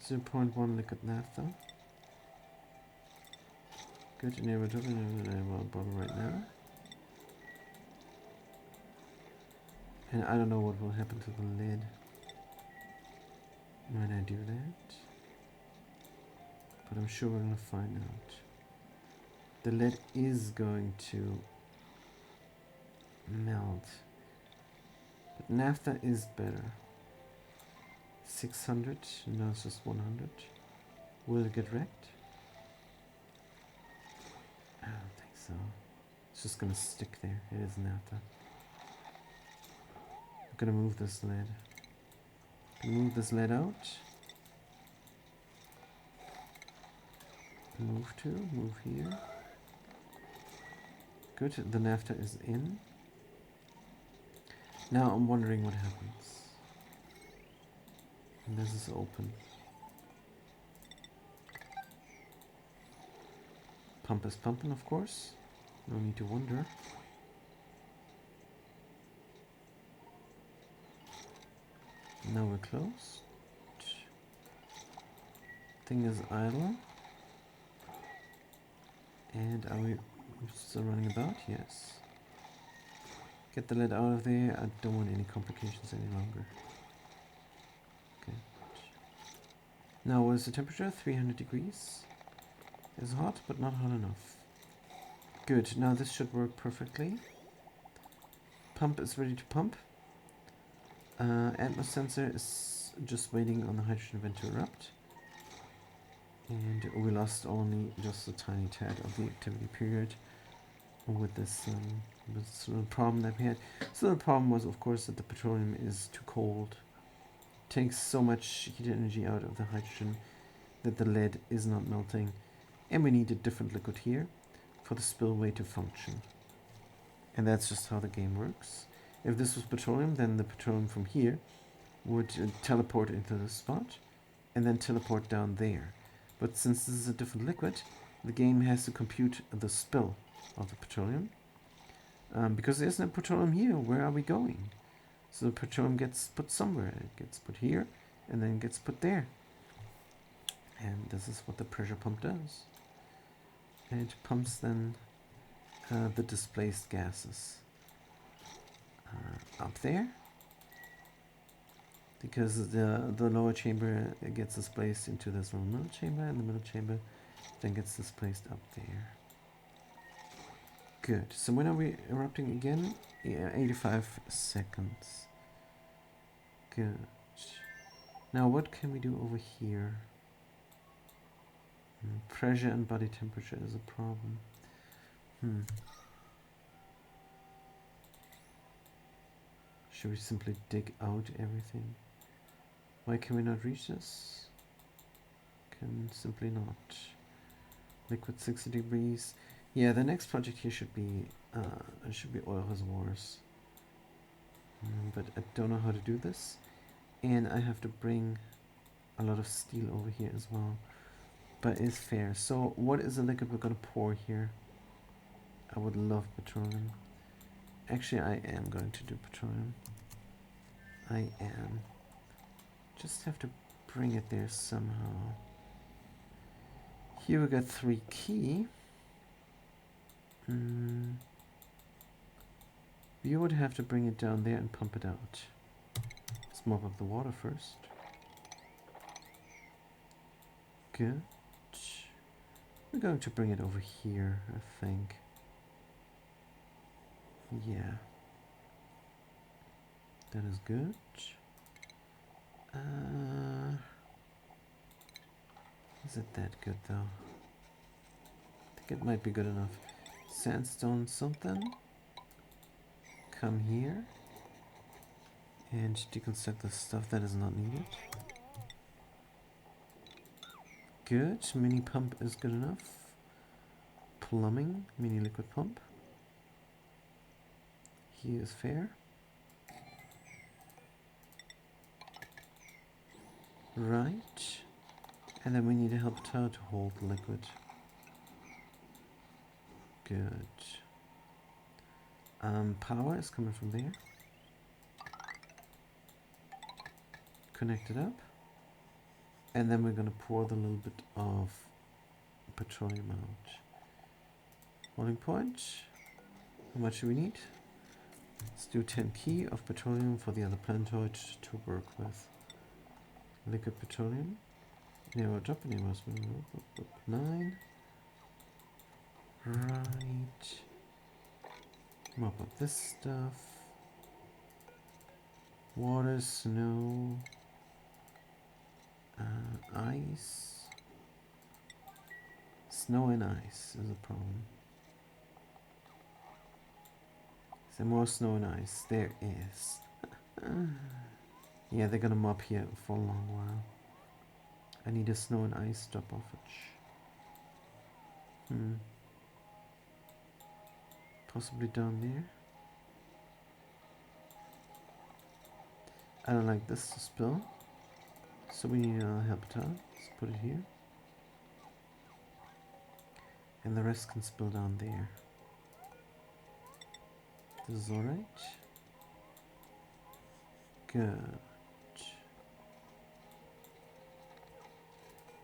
0.1 liquid naphtha. Good, enable bottle right now. And I don't know what will happen to the lid when I do that. But I'm sure we're gonna find out. The lead is going to melt. But naphtha is better. 600, no, it's just 100. Will it get wrecked? I don't think so. It's just gonna stick there. It is naphtha. I'm gonna move this lead. Move this lead out. Move here. Good, the naphtha is in. Now I'm wondering what happens. And this is open. Pump is pumping, of course. No need to wonder. Now we're closed. Thing is idle. And are we still running about? Yes. Get the lead out of there. I don't want any complications any longer. Okay. Now what is the temperature? 300 degrees. It's hot, but not hot enough. Good. Now this should work perfectly. Pump is ready to pump. Atmos sensor is just waiting on the hydrogen vent to erupt. And we lost only just a tiny tad of the activity period with this little problem that we had. So the problem was, of course, that the petroleum is too cold. Takes so much heat energy out of the hydrogen that the lead is not melting. And we need a different liquid here for the spillway to function. And that's just how the game works. If this was petroleum, then the petroleum from here would teleport into this spot and then teleport down there. But since this is a different liquid, the game has to compute the spill of the petroleum. Because there's no petroleum here, where are we going? So the petroleum gets put somewhere. It gets put here and then gets put there. And this is what the pressure pump does. And it pumps then the displaced gases up there. Because the lower chamber gets displaced into this little middle chamber, and the middle chamber then gets displaced up there. Good. So when are we erupting again? Yeah, 85 seconds. Good. Now what can we do over here? Pressure and body temperature is a problem. Should we simply dig out everything? Why can we not reach this? Can simply not. Liquid 60 degrees. Yeah, the next project here should be oil reservoirs. But I don't know how to do this. And I have to bring a lot of steel over here as well. But it's fair. So what is the liquid we're gonna pour here? I would love petroleum. Actually, I am going to do petroleum. I am. Just have to bring it there somehow. Here we got 3 key. You would have to bring it down there and pump it out. Let's mop up the water first. Good. We're going to bring it over here, I think. Yeah. That is good. Is it that good though? I think it might be good enough. Sandstone something. Come here. And deconstruct the stuff that is not needed. Good. Mini pump is good enough. Plumbing. Mini liquid pump. Here is fair. Right. And then we need a help tower to hold the liquid. Good. Power is coming from there. Connect it up. And then we're going to pour the little bit of petroleum out. Holding point. How much do we need? Let's do 10 key of petroleum for the other planetoid to work with. Liquid petroleum. Narrow drop, narrow 9. Right. Mop up this stuff. Water, snow, ice. Snow and ice is a problem. Is there more snow and ice? There is. Yeah, they're gonna mop here for a long while. I need a snow and ice drop offage. Possibly down there. I don't like this to spill. So we need another help tower. Let's put it here. And the rest can spill down there. This is alright. Good.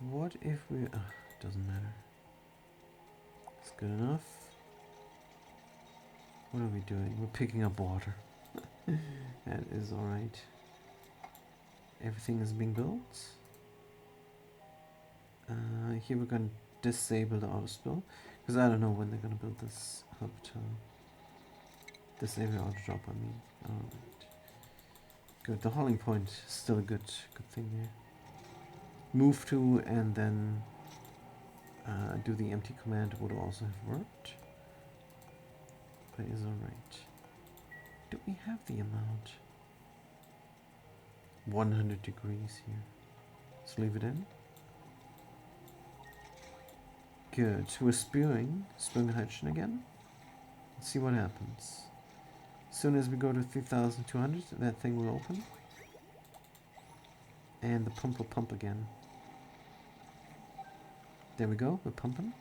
What if we... doesn't matter. It's good enough. What are we doing? We're picking up water. That is alright. Everything is being built. Here we're going to disable the auto spill. Because I don't know when they're going to build this hub tower. Disable auto drop, I mean. Alright. Good. The hauling point is still a good thing there. Move to and then do the empty command would also have worked. But is alright. Do we have the amount? 100 degrees here. Let's leave it in. Good. We're spewing hydrogen again. Let's see what happens. As soon as we go to 3,200, that thing will open. And the pump will pump again. There we go, we're pumping.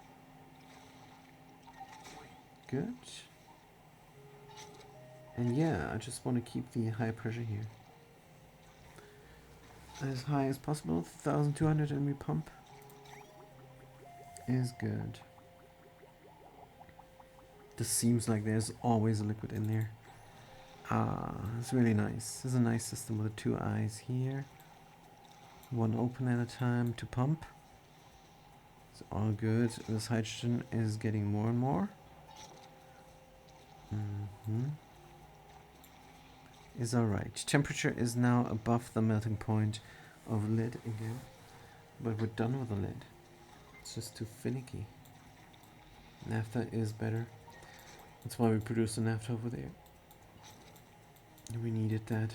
Good. And yeah, I just want to keep the high pressure here as high as possible. 1,200 and we pump is good. This seems like there's always a liquid in there. It's really nice. This is a nice system with the 2 eyes here. One open at a time to pump. It's all good. This hydrogen is getting more and more. Is alright. Temperature is now above the melting point of lead again. But we're done with the lead. It's just too finicky. Naphtha is better. That's why we produce the naphtha over there. We needed that.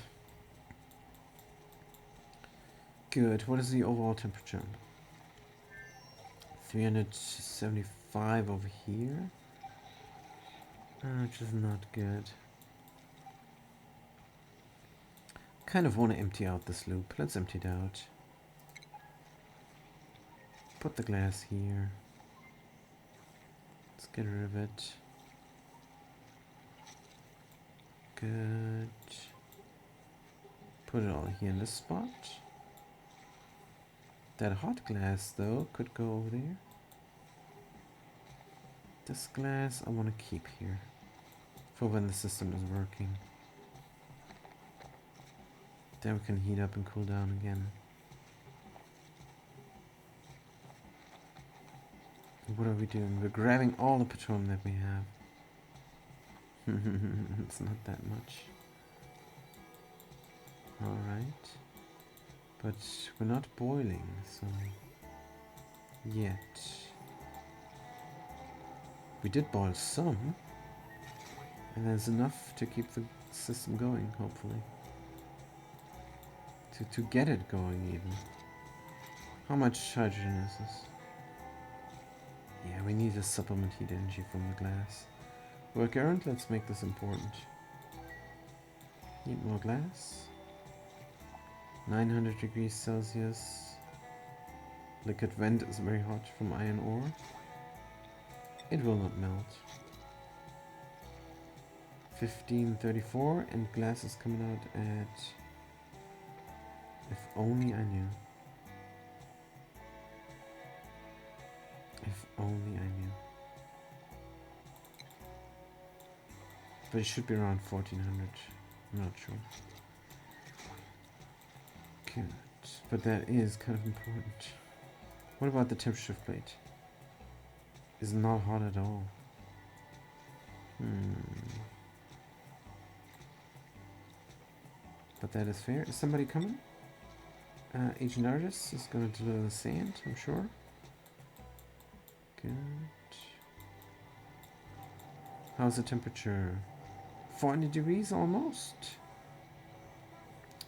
Good. What is the overall temperature? 375 over here. Which is not good. Kind of want to empty out this loop. Let's empty it out. Put the glass here. Let's get rid of it. Good. Put it all here in this spot. That hot glass, though, could go over there. This glass I want to keep here for when the system is working. Then we can heat up and cool down again. What are we doing? We're grabbing all the petroleum that we have. It's not that much. Alright. But we're not boiling, so... yet. We did boil some. And there's enough to keep the system going, hopefully. To get it going, even. How much hydrogen is this? Yeah, we need to supplement heat energy from the glass. Work errand, let's make this important. Need more glass. 900 degrees Celsius. Liquid vent is very hot from iron ore. It will not melt. 1534 and glass is coming out at... if only I knew. If only I knew. But it should be around 1400. I'm not sure. Good. But that is kind of important. What about the temperature of plate? It's not hot at all. But that is fair. Is somebody coming? Agent Artist is going to deliver the sand, I'm sure. Good. How's the temperature? 400 degrees almost.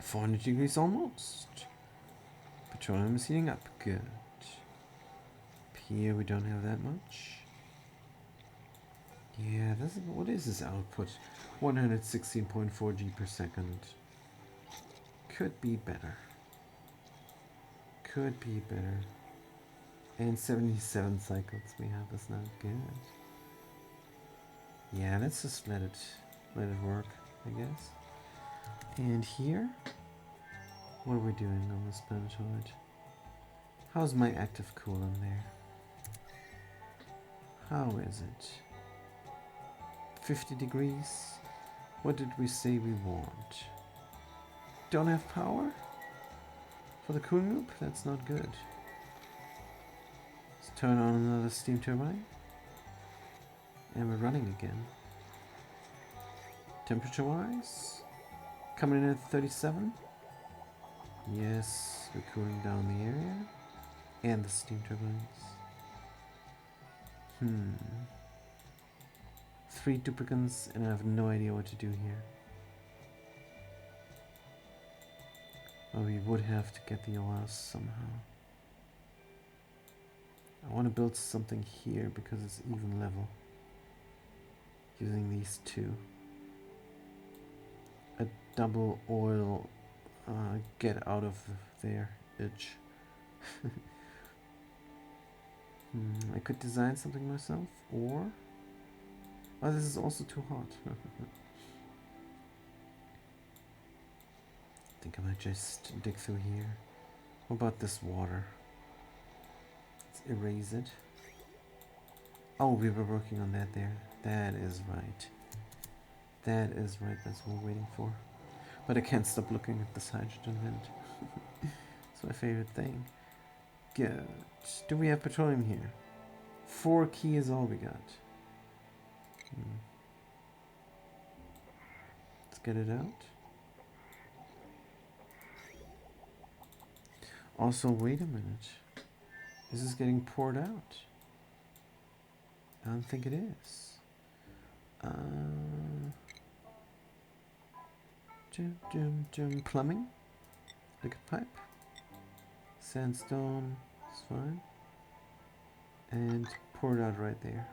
400 degrees almost. Petroleum is heating up. Good. Here we don't have that much. Yeah, what is this output? 116.4 G per second. Could be better. Could be better. And 77 cycles we have is not good. Yeah, let's just let it work, I guess. And here, what are we doing on this planetoid? How's my active coolant there? How is it? 50 degrees? What did we say we want? Don't have power? For the cooling loop? That's not good. Let's turn on another steam turbine. And we're running again. Temperature wise, coming in at 37. Yes, we're cooling down the area. And the steam turbines. 3 duplicants and I have no idea what to do here. Well, we would have to get the oils somehow. I want to build something here because it's even level. Using these two. A double oil get out of there itch. I could design something myself, or... oh, this is also too hot. I think I might just dig through here. What about this water? Let's erase it. Oh, we were working on that there. That is right. That is right, that's what we're waiting for. But I can't stop looking at this hydrogen vent. It's my favorite thing. Good. Do we have petroleum here? 4 key is all we got. Let's get it out. Also, wait a minute. Is this getting poured out? I don't think it is. Plumbing. Liquid pipe. Sandstone. It's fine. And pour it out right there.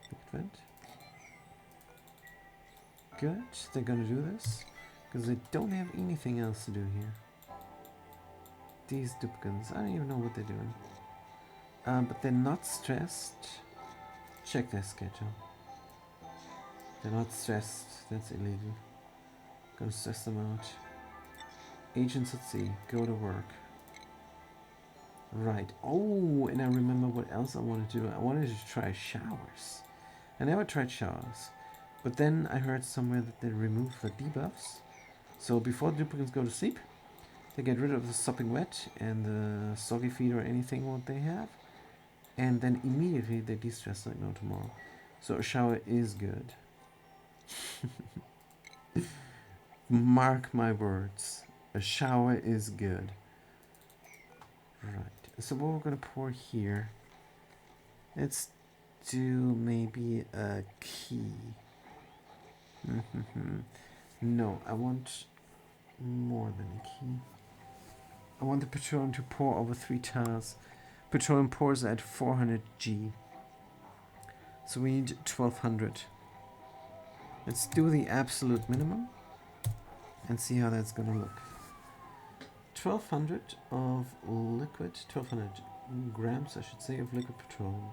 Liquid vent. Good. They're gonna do this because they don't have anything else to do here. These duplicants, I don't even know what they're doing. But they're not stressed. Check their schedule. They're not stressed. That's illegal. Gonna stress them out. Agents at sea, go to work. Right. Oh, and I remember what else I wanted to do. I wanted to try showers. I never tried showers. But then I heard somewhere that they remove the debuffs. So before the duplicants go to sleep, they get rid of the sopping wet and the soggy feet or anything what they have. and then immediately they de-stress like no tomorrow. So a shower is good. Mark my words. A shower is good. Right. So what we're gonna pour here, let's do maybe a key. No, I want more than a key. I want the petroleum to pour over 3 tiles. Petroleum pours at 400 G. So we need 1200. Let's do the absolute minimum and see how that's gonna look. 1200 of liquid, 1200 grams, I should say, of liquid petroleum.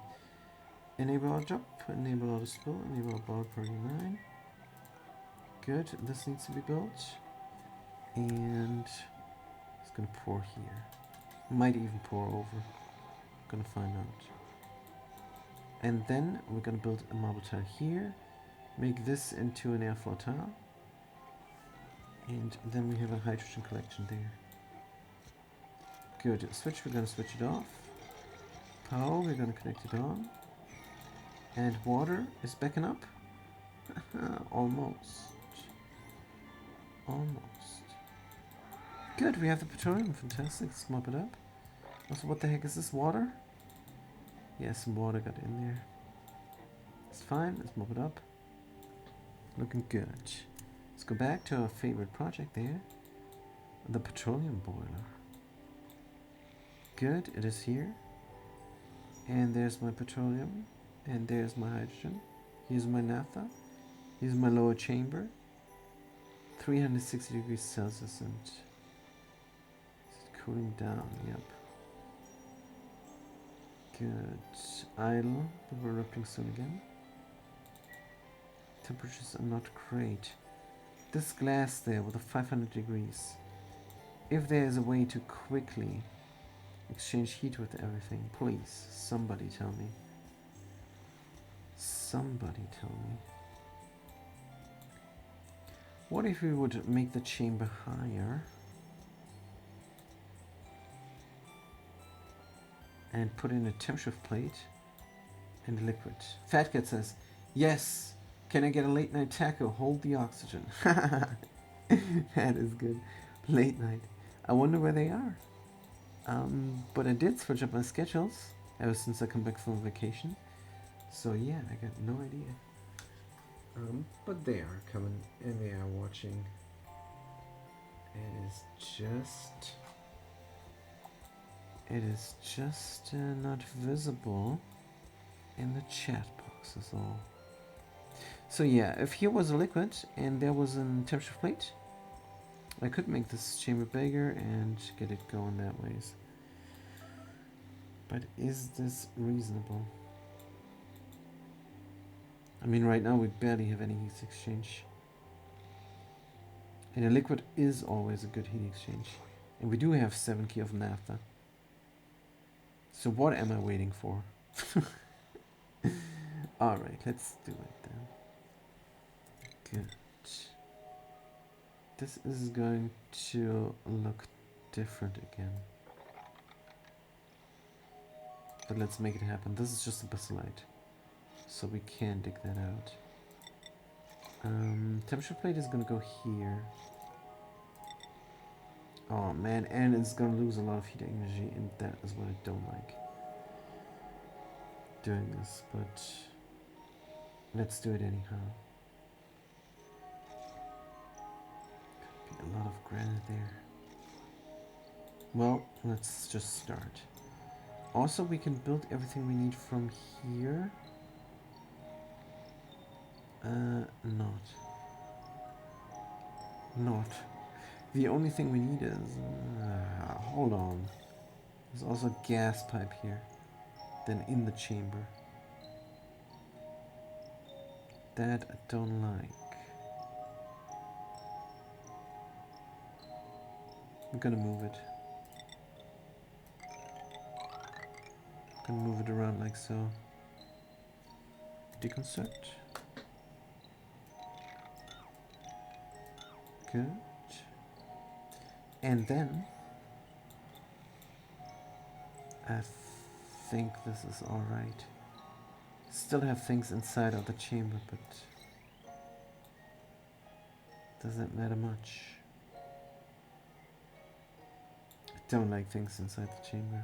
Enable auto drop, enable auto spill, enable bar 39. Good, this needs to be built. And it's gonna pour here. Might even pour over. Gonna find out. And then we're gonna build a marble tile here. Make this into an airflow tile. And then we have a hydrogen collection there. Good. Switch, we're gonna switch it off. Power, we're gonna connect it on. And water is backing up. Almost. Almost. Good, we have the petroleum. Fantastic. Let's mop it up. Also, what the heck is this? Water? Yeah, some water got in there. It's fine. Let's mop it up. Looking good. Let's go back to our favorite project there. The petroleum boiler. Good, it is here. And there's my petroleum. And there's my hydrogen. Here's my naphtha. Here's my lower chamber. 360 degrees Celsius, and it's cooling down. Yep. Good. Idle, but we're erupting soon again. Temperatures are not great. This glass there with the 500 degrees. If there is a way to quickly exchange heat with everything, please, somebody tell me. Somebody tell me. What if we would make the chamber higher and put in a temp shift plate and liquid? Fatcat says, yes, can I get a late night taco? Hold the oxygen. That is good. Late night. I wonder where they are. But I did switch up my schedules ever since I come back from vacation. So yeah, I got no idea. But they are coming and they are watching. It is just not visible in the chat box is all. So yeah, if here was a liquid and there was a temperature plate, I could make this chamber bigger and get it going that ways. But is this reasonable? I mean, right now we barely have any heat exchange. And a liquid is always a good heat exchange. And we do have 7 key of naphtha. So what am I waiting for? Alright, let's do it then. Good. This is going to look different again. But let's make it happen. This is just a basilite. So we can dig that out. Temperature plate is gonna go here. Oh man, and it's gonna lose a lot of heat energy, and that is what I don't like. Doing this, but let's do it anyhow. Could be a lot of granite there. Well, let's just start. Also, we can build everything we need from here. Not. The only thing we need is... hold on. There's also a gas pipe here. Then in the chamber. That I don't like. I'm gonna move it. I'm gonna move it around like so. Deconstruct. Good. And then I think this is alright. Still have things inside of the chamber, but doesn't matter much. I don't like things inside the chamber.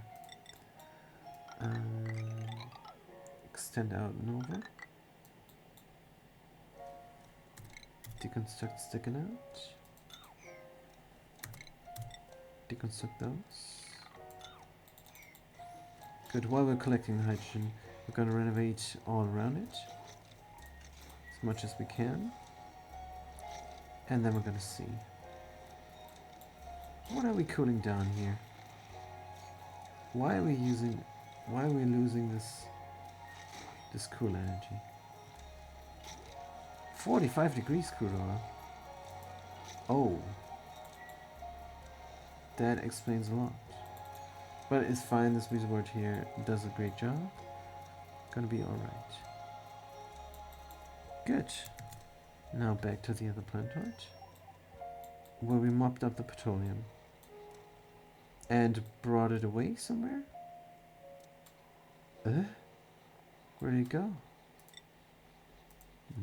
Extend out and over. Deconstruct sticking out. Deconstruct those. Good, while we're collecting the hydrogen, we're going to renovate all around it as much as we can. And then we're going to see. What are we cooling down here? Why are we losing this cool energy? 45 degrees crude oil. Oh. That explains a lot. But it's fine, this wizard here does a great job. Gonna be alright. Good. Now back to the other planetoid, where we mopped up the petroleum and brought it away somewhere. Where did it go?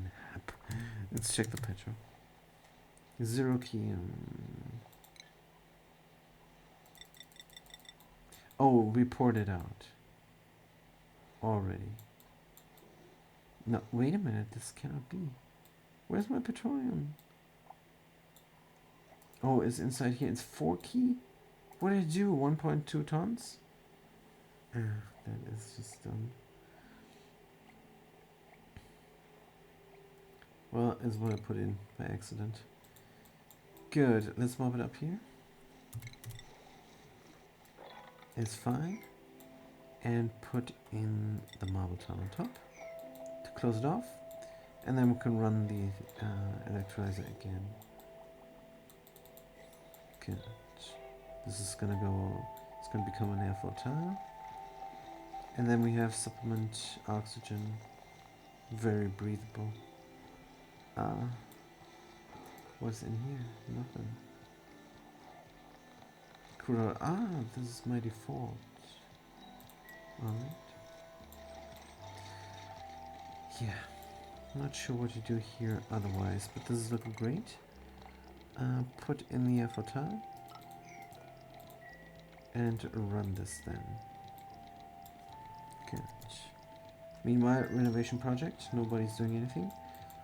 Nap. Let's check the petrol. 0 key. Oh, we poured it out already. No, wait a minute. This cannot be. Where's my petroleum? Oh, it's inside here. It's 4 key. What did I do? 1.2 tons? That is just done. Well, it's what I put in by accident. Good. Let's mop it up here. It's fine. And put in the marble tile on top to close it off. And then we can run the electrolyzer again. Good. This is gonna go, it's gonna become an airflow tile. And then we have supplement oxygen, very breathable. What's in here? Nothing. Crude oil. This is my default. Alright. Yeah. Not sure what to do here otherwise, but this is looking great. Put in the airflow tile. And run this then. Good. Meanwhile, renovation project. Nobody's doing anything.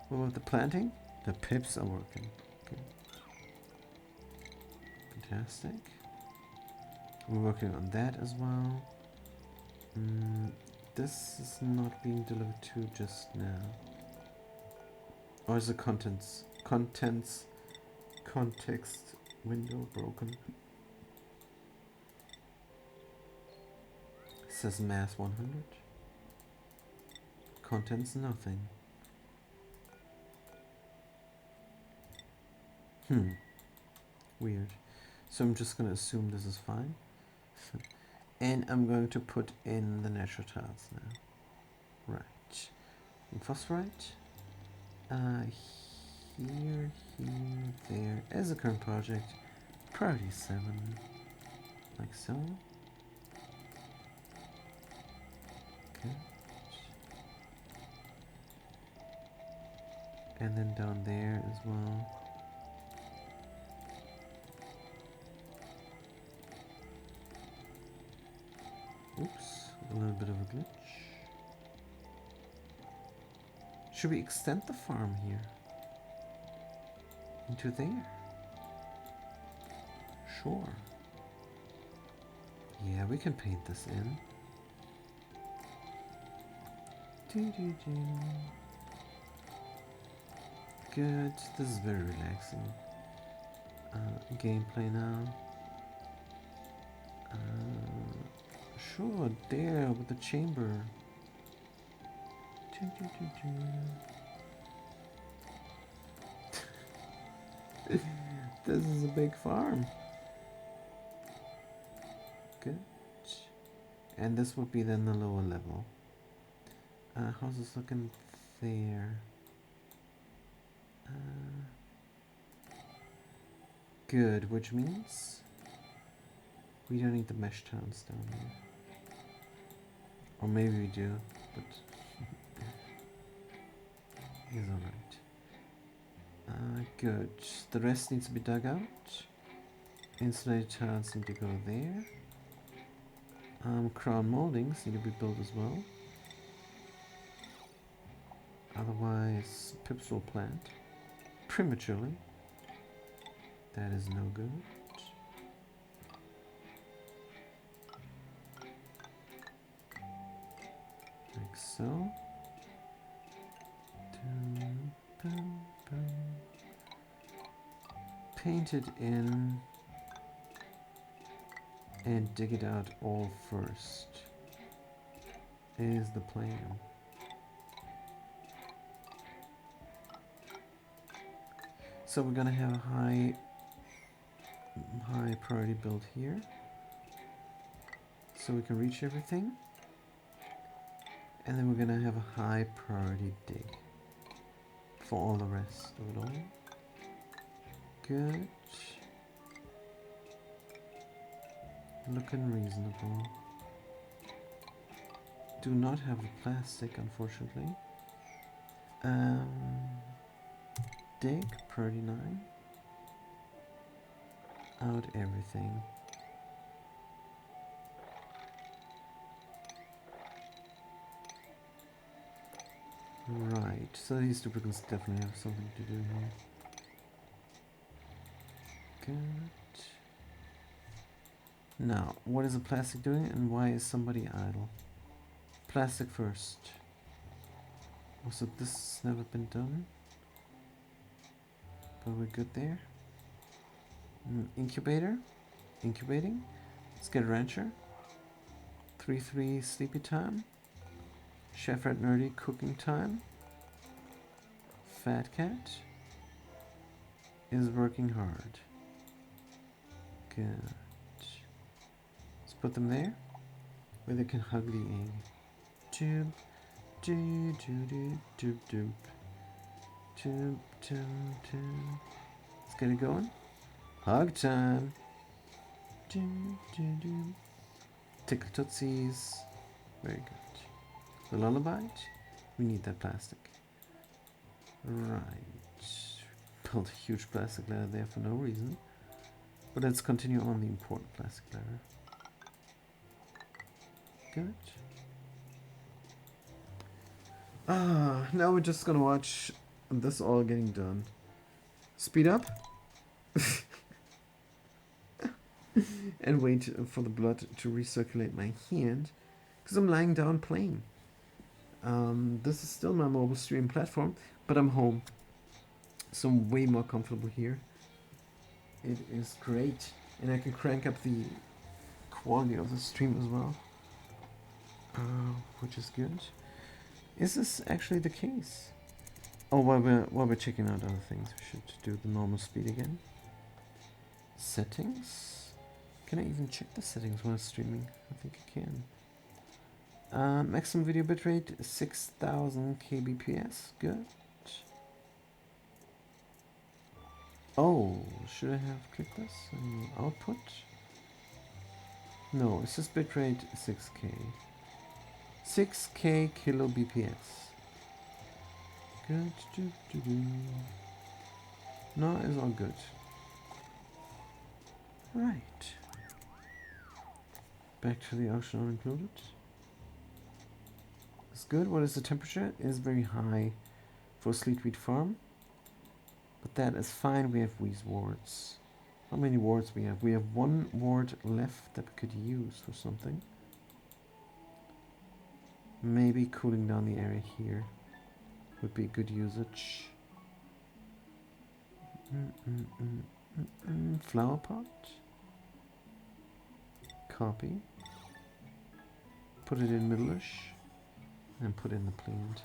What about the planting? The pips are working. Okay. Fantastic. We're working on that as well. This is not being delivered to just now. Or is the context window broken? It says mass 100. Contents nothing. Weird. So I'm just gonna assume this is fine. And I'm going to put in the natural tiles now. Right. And phosphorite. Here, there. As a current project. Priority 7. Like so. Okay. And then down there as well. Oops, a little bit of a glitch. Should we extend the farm here? Into there? Sure. Yeah, we can paint this in. Good, this is very relaxing. Gameplay now. Sure, there with the chamber. This is a big farm. Good. And this would be then the lower level. How's this looking there? Good, which means we don't need the mesh towns down here. Or maybe we do, but he's alright. Good. The rest needs to be dug out. Insulated tiles need to go there. Crown moldings need to be built as well. Otherwise, pips will plant prematurely. That is no good. Like so. Paint it in and dig it out all first is the plan. So we're gonna have a high priority build here, so we can reach everything, and then we're gonna have a high priority dig for all the rest of it all. Good. Looking reasonable. Do not have the plastic, unfortunately. Dig, priority 9. Out everything. Right, so these duplicates definitely have something to do here. Good. Now, what is the plastic doing and why is somebody idle? Plastic first. Also, this has never been done. But we're good there. Incubator. Incubating. Let's get a rancher. 3-3 sleepy time. Chef Rat Nerdy cooking time. Fat Cat is working hard. Good. Let's put them there where they can hug the egg. Doop, doop, doop, doop, doop. Doop, doop, doop. Let's get it going. Hug time. Doop, doop, doop. Tickle tootsies. Very good. The lullaby. We need that plastic. Right. Built a huge plastic ladder there for no reason. But let's continue on the important plastic ladder. Good. Now we're just gonna watch this all getting done. Speed up. And wait for the blood to recirculate my hand. Because I'm lying down playing. This is still my mobile stream platform, but I'm home. So I'm way more comfortable here. It is great. And I can crank up the quality of the stream as well. Which is good. Is this actually the case? Oh, while we're checking out other things, we should do the normal speed again. Settings. Can I even check the settings while streaming? I think I can. Maximum video bitrate 6000 kbps. Good. Oh, should I have clicked this? Output? No, it says bitrate 6K. 6K kilo BPS. Good. No, it's all good. Right. Back to the ocean unincluded. It's good. What is the temperature? It is very high for Sleetweed Farm. But that is fine. We have these wards. How many wards we have? We have 1 ward left that we could use for something. Maybe cooling down the area here would be good usage. Flower pot. Copy. Put it in middle-ish. And put in the plant.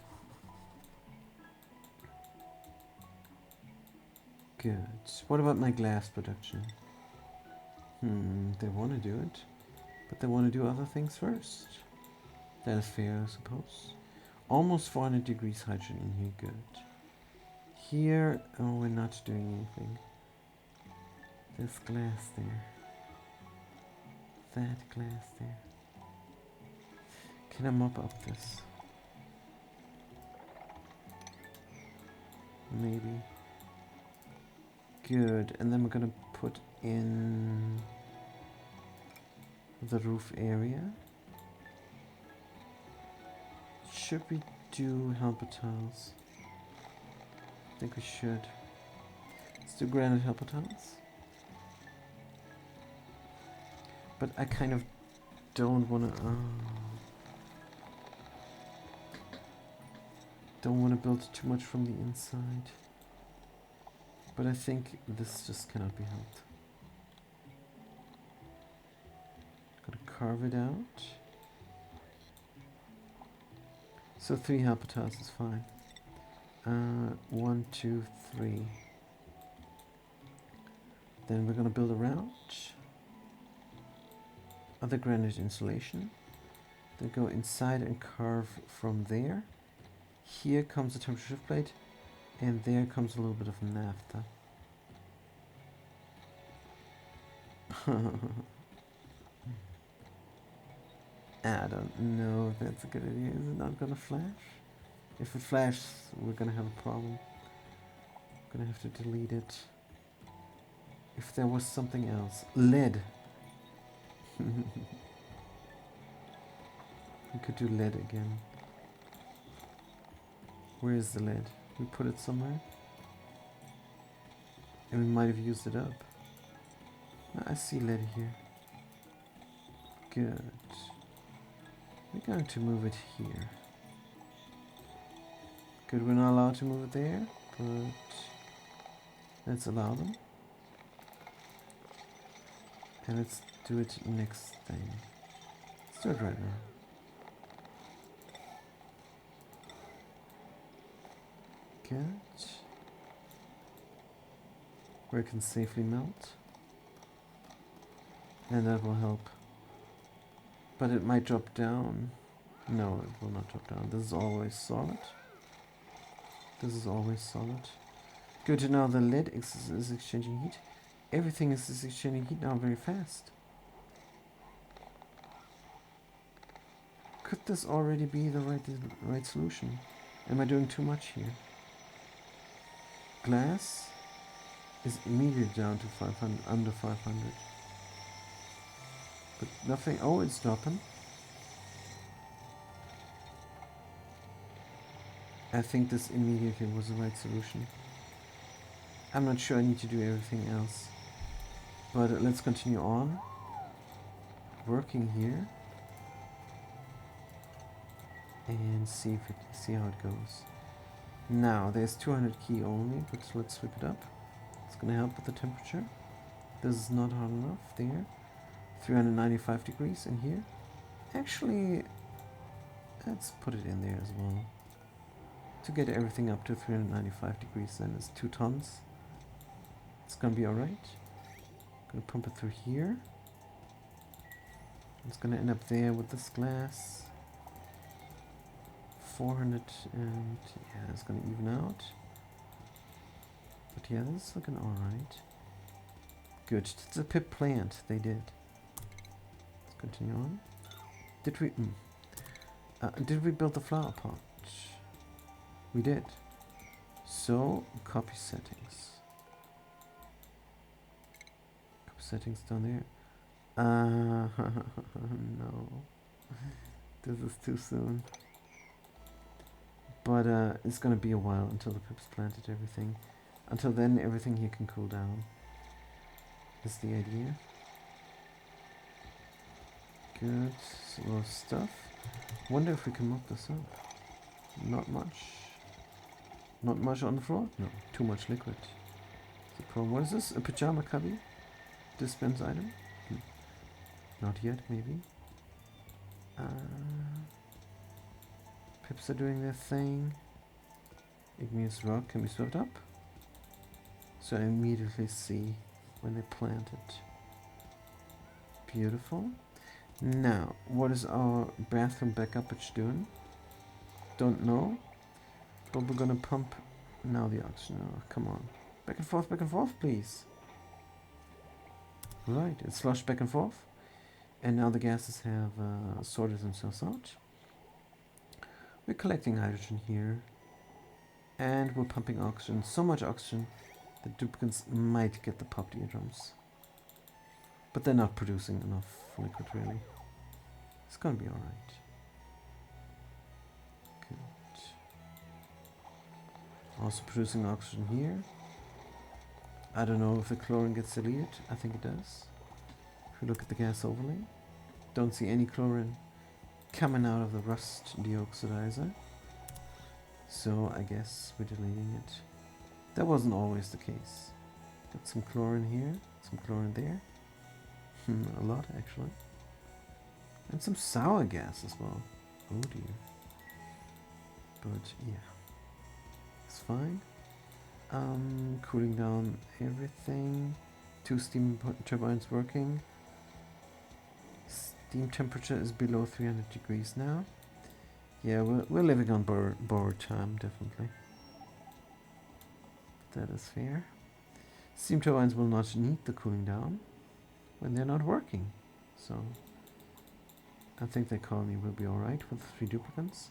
Good. What about my glass production? They want to do it. But they want to do other things first. That is fair, I suppose. Almost 400 degrees hydrogen in here, good. Here, oh, we're not doing anything. There's glass there. That glass there. Can I mop up this? Maybe. Good. And then we're gonna put in the roof area. Should we do helper tiles? I think we should. Let's do granite helper tiles. But I kind of don't want to... don't want to build too much from the inside. But I think this just cannot be helped. Gotta carve it out. So 3 helper tiles is fine. 1, 2, 3. Then we're gonna build around. Other granite insulation. Then go inside and carve from there. Here comes the temperature shift plate, and there comes a little bit of naphtha. I don't know if that's a good idea. Is it not gonna flash? If it flashes, we're gonna have a problem. Gonna have to delete it. If there was something else. Lead. We could do lead again. Where is the lead? We put it somewhere? And we might have used it up. I see lead here. Good. We're going to move it here. Good, we're not allowed to move it there, but let's allow them. And let's do it next thing. Let's do it right now. Good. Where it can safely melt. And that will help. But it might drop down. No, it will not drop down. This is always solid. This is always solid. Good to know the lead is exchanging heat. Everything is exchanging heat now very fast. Could this already be the right solution? Am I doing too much here? Glass is immediately down to 500, under 500. But nothing. Oh, it's dropping. I think this immediately was the right solution. I'm not sure I need to do everything else. But let's continue on. Working here. And see how it goes. Now, there's 200 key only, but let's sweep it up. It's gonna help with the temperature. This is not hot enough. There. 395 degrees in here. Actually, let's put it in there as well. To get everything up to 395 degrees, then it's 2 tons. It's gonna be alright. Gonna pump it through here. It's gonna end up there with this glass. 400 and yeah, it's gonna even out. But yeah, this is looking alright. Good. It's a pip plant, they did. Let's continue on. Did we build the flower pot? We did. So, copy settings. Copy settings down there. No. This is too soon. But it's gonna be a while until the pips planted everything. Until then, everything here can cool down. Is the idea. Good. A lot of stuff. Wonder if we can mop this up. Not much. Not much on the floor? No. Too much liquid. The problem. What is this? A pajama cubby? Dispense item? Not yet, maybe. Pips are doing their thing. Igneous rock can be swept up. So I immediately see when they plant it. Beautiful. Now, what is our bathroom backup pitch doing? Don't know. But we're gonna pump now the oxygen. Oh, come on. Back and forth, please. Right, it's flushed back and forth. And now the gases have sorted themselves out. We're collecting hydrogen here. And we're pumping oxygen. So much oxygen that duplicants might get the popped eardrums. But they're not producing enough liquid, really. It's gonna be alright. Good. Also producing oxygen here. I don't know if the chlorine gets deleted. I think it does. If we look at the gas overlay, don't see any chlorine coming out of the rust deoxidizer. So I guess we're deleting it. That wasn't always the case. Got some chlorine here, some chlorine there. A lot actually. And some sour gas as well. Oh dear. But yeah, it's fine. Cooling down everything. 2 steam turbines working. Steam temperature is below 300 degrees now. Yeah, we're living on borrowed time, definitely. That is fair. Steam turbines will not need the cooling down when they're not working. So I think the colony will be alright with 3 duplicants.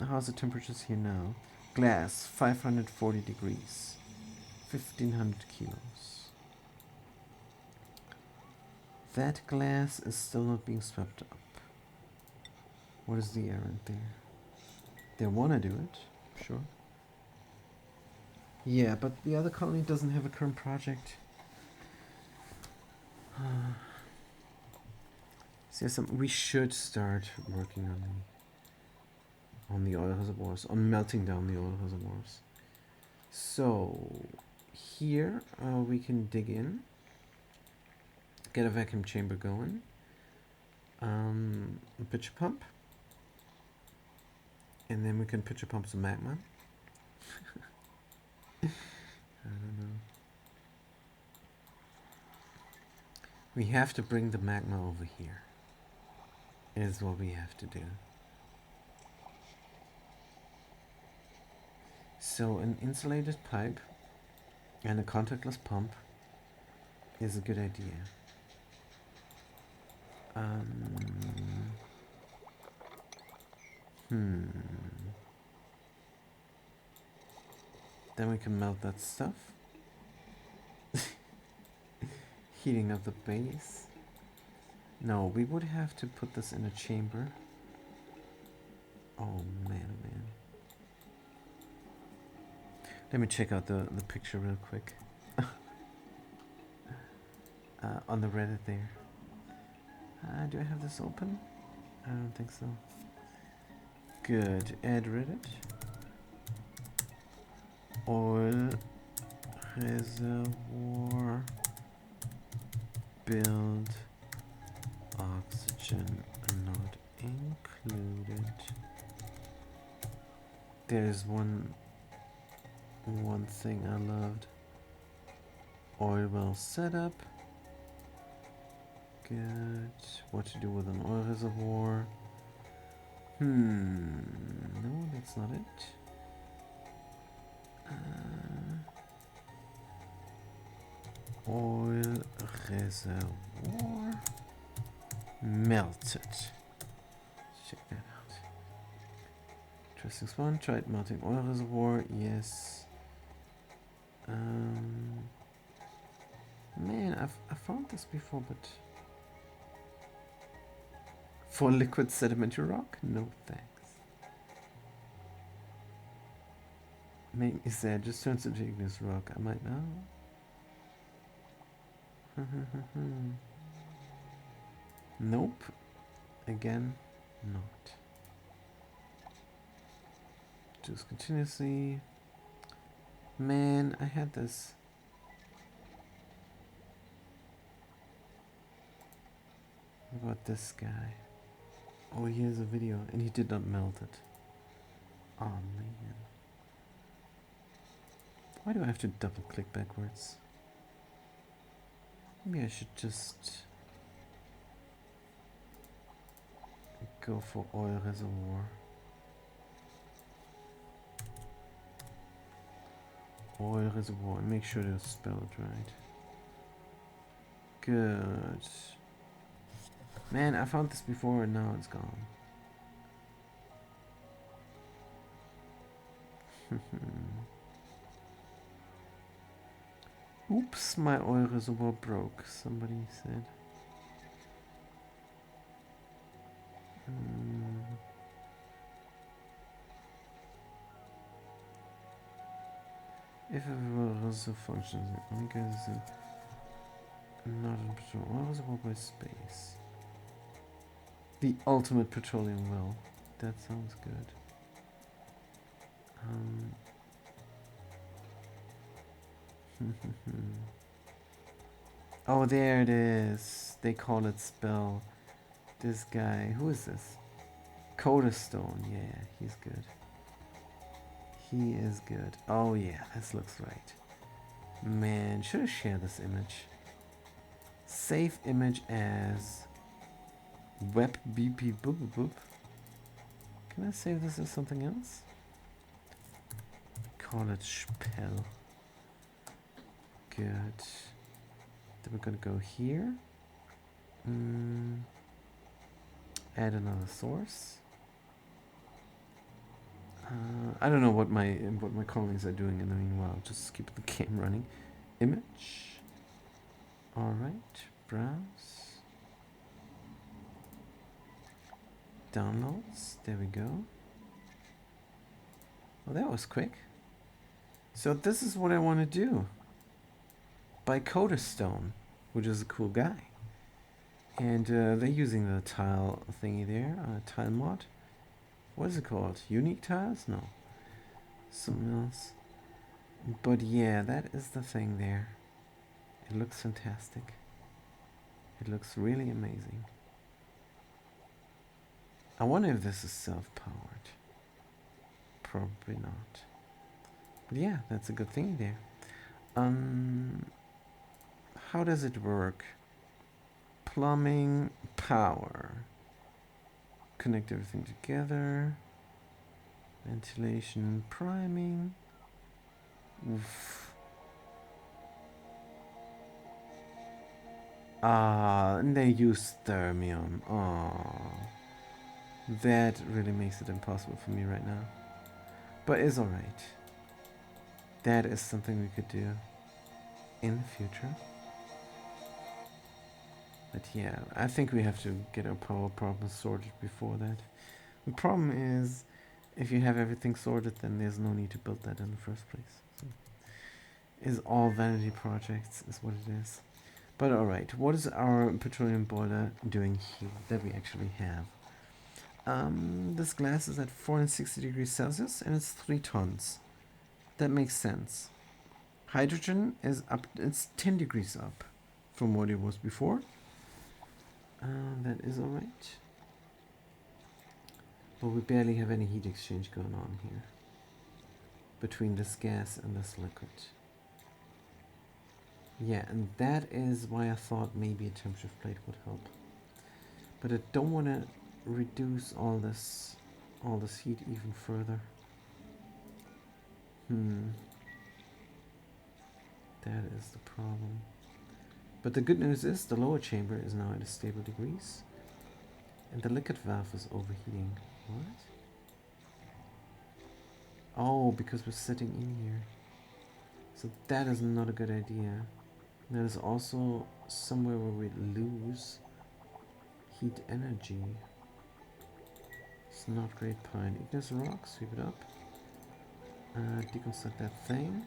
How's the temperatures here now? Glass, 540 degrees. 1500 kilos. That glass is still not being swept up. What is the errand there? They want to do it, sure. Yeah, but the other colony doesn't have a current project. So we should start working on the oil reservoirs, on melting down the oil reservoirs. So here we can dig in, get a vacuum chamber going, a pitcher pump, and then we can pitcher pump some magma. I don't know. We have to bring the magma over here. Is what we have to do. So an insulated pipe and a contactless pump is a good idea. Then we can melt that stuff. Heating up the base. No, we would have to put this in a chamber. Oh man, oh man. Let me check out the picture real quick. On the Reddit there. Do I have this open? I don't think so. Good. Add Reddit. Oil reservoir build oxygen not included. There's one thing I loved. Oil well setup. Good. What to do with an oil reservoir? No, that's not it. Oil reservoir melted. Check that out. Interesting one. Tried melting oil reservoir. Yes. Man, I've found this before, but for liquid sedimentary rock, no thanks. Maybe is that just turns into igneous rock? I might know. Nope. Again, not. Just continuously. Man, I had this. What about this guy? Oh, here's a video, and he did not melt it. Oh man. Why do I have to double click backwards? Maybe I should just go for oil reservoir. Oil reservoir, and make sure to spell it right. Good. Man, I found this before and now it's gone. Oops, my oil reservoir broke, somebody said. If a reservoir functions, it only goes not in petrol. Oil reservoir by space. The ultimate petroleum well. That sounds good. Oh, there it is. They call it spell. This guy. Who is this? Codestone. Yeah, he's good. He is good. Oh yeah, this looks right. Man, should I share this image? Save image as web bp boop boop boop. Can I save this as something else? Call it spell. Good. Then we're gonna go here. Add another source. I don't know what my colleagues are doing in the meanwhile. Just keep the game running. Image. All right. Browse. Downloads. There we go. Well, that was quick. So this is what I want to do. By Codestone, which is a cool guy. And they're using the tile thingy there, tile mod. What is it called? Unique tiles? No. Something else. But yeah, that is the thing there. It looks fantastic. It looks really amazing. I wonder if this is self-powered. Probably not. But yeah, that's a good thing there. How does it work? Plumbing, power. Connect everything together. Ventilation, priming. Oof. And they use thermium. That really makes it impossible for me right now. But it's alright. That is something we could do in the future. But yeah, I think we have to get our power problem sorted before that. The problem is, if you have everything sorted, then there's no need to build that in the first place. So, it's all vanity projects, is what it is. But alright, what is our petroleum boiler doing here that we actually have? This glass is at 460 degrees Celsius and it's 3 tons. That makes sense. Hydrogen is up, it's 10 degrees up from what it was before. That is alright. But we barely have any heat exchange going on here between this gas and this liquid. Yeah, and that is why I thought maybe a temperature plate would help. But I don't want to reduce all this heat even further. That is the problem. But the good news is the lower chamber is now at a stable degrees. And the liquid valve is overheating. What? Oh, because we're sitting in here. So that is not a good idea. There is also somewhere where we lose heat energy. It's not great. Pine. Igneous rock, sweep it up. Deconstruct that thing.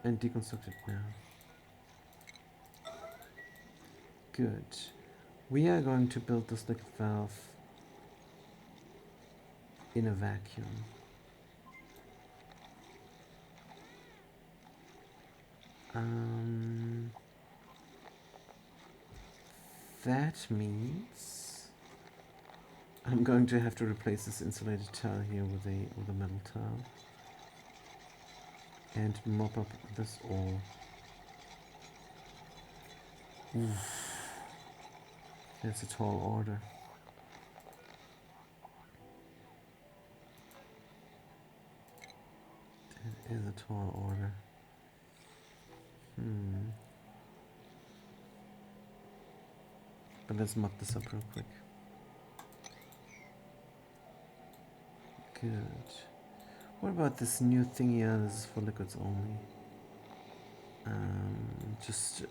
And deconstruct it now. Good. We are going to build this liquid valve in a vacuum. That means I'm going to have to replace this insulated tile here with a metal tile and mop up this all. Oof. That's a tall order. That is a tall order. But let's mop this up real quick. Good. What about this new thingy? This is for liquids only. Just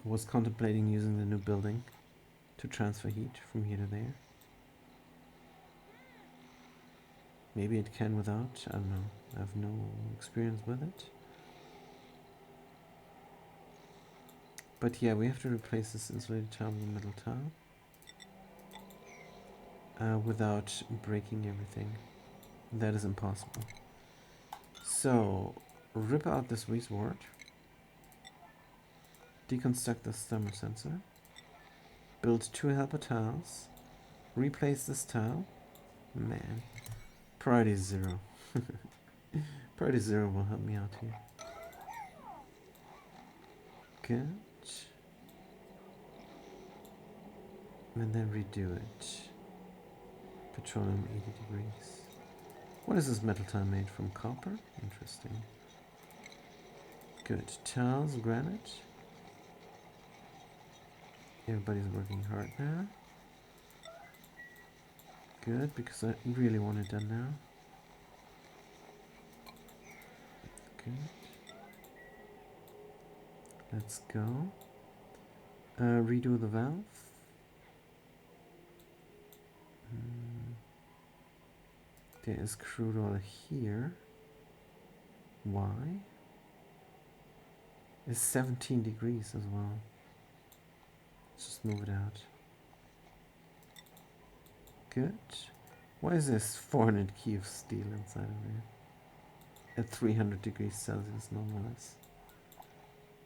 was contemplating using the new building to transfer heat from here to there. Maybe it can without, I don't know. I have no experience with it. But yeah, we have to replace this insulated tile with a metal tile. Without breaking everything. That is impossible. So, rip out this wart, deconstruct this thermal sensor, build 2 helper tiles, replace this tile. Man, priority 0. Priority 0 will help me out here. Good. And then redo it. Petroleum 80 degrees. What is this metal tile made from? Copper? Interesting. Good. Tiles, granite. Everybody's working hard now. Good, because I really want it done now. Good. Let's go. Redo the valve. There is crude oil here. Why? It's 17 degrees as well. Let's just move it out. Good. Why is this 400 key of steel inside of there? At 300 degrees Celsius, nonetheless.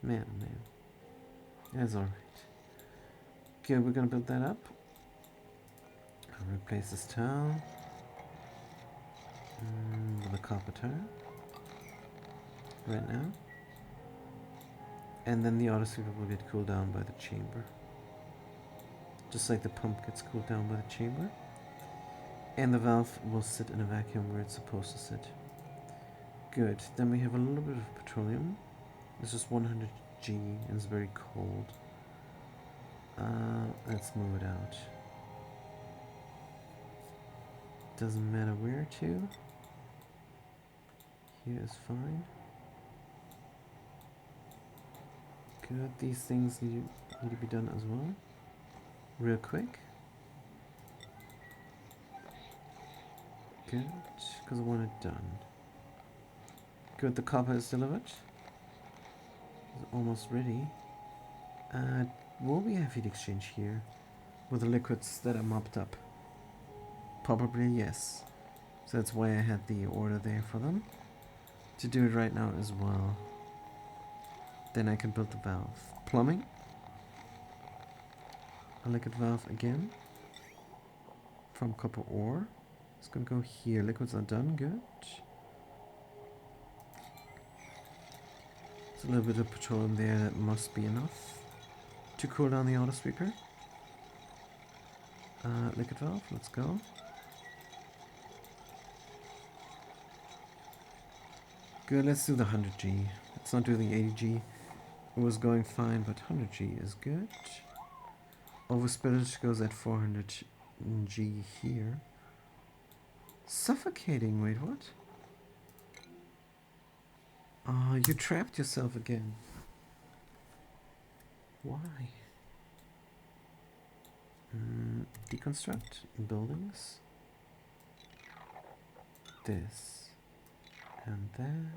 Man, man. That's alright. Okay, we're gonna build that up. I'll replace this tile with a copper tile right now. And then the autosweeper will get cooled down by the chamber. Just like the pump gets cooled down by the chamber. And the valve will sit in a vacuum where it's supposed to sit. Good. Then we have a little bit of petroleum. It's just 100 G and it's very cold. Let's move it out. Doesn't matter where to. Here is fine. Good. These things need to be done as well. Real quick. Good. Because I want it done. Good. The copper is delivered. It's almost ready. Will we have heat exchange here with the liquids that are mopped up? Probably yes. So that's why I had the order there for them to do it right now as well. Then I can build the valve. Plumbing. A liquid valve again from copper ore. It's gonna go here. Liquids are done. Good. There's a little bit of petroleum there. That must be enough to cool down the autosweeper. Liquid valve. Let's go. Good. Let's do the 100G. Let's not do the 80G. It was going fine, but 100G is good. Overspillage goes at 400G here. Suffocating, wait, what? Oh, you trapped yourself again. Why? Deconstruct buildings. This. And that.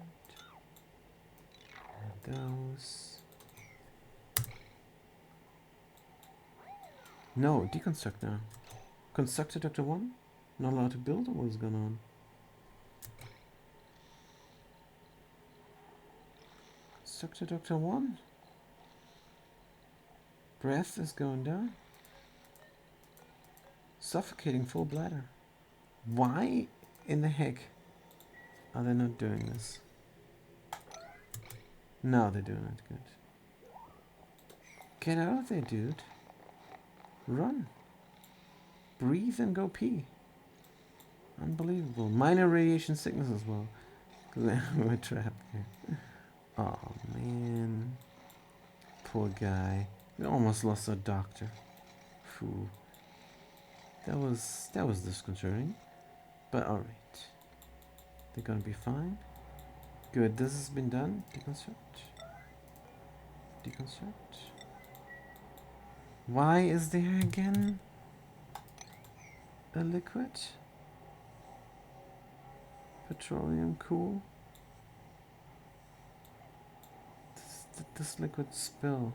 And those. No, deconstruct now. Constructor Dr. 1? Not allowed to build, or what is going on? Constructor Dr. 1? Breath is going down. Suffocating full bladder. Why in the heck are they not doing this? No, they're doing it good. Get out of there, dude. Run. Breathe and go pee. Unbelievable. Minor radiation sickness as well. We're trapped here. Oh man. Poor guy. We almost lost our doctor. Phew. That was disconcerting. But alright. They're gonna be fine. Good, this has been done. Deconstruct. Deconstruct. Why is there again a liquid? Petroleum, cool. This liquid spill.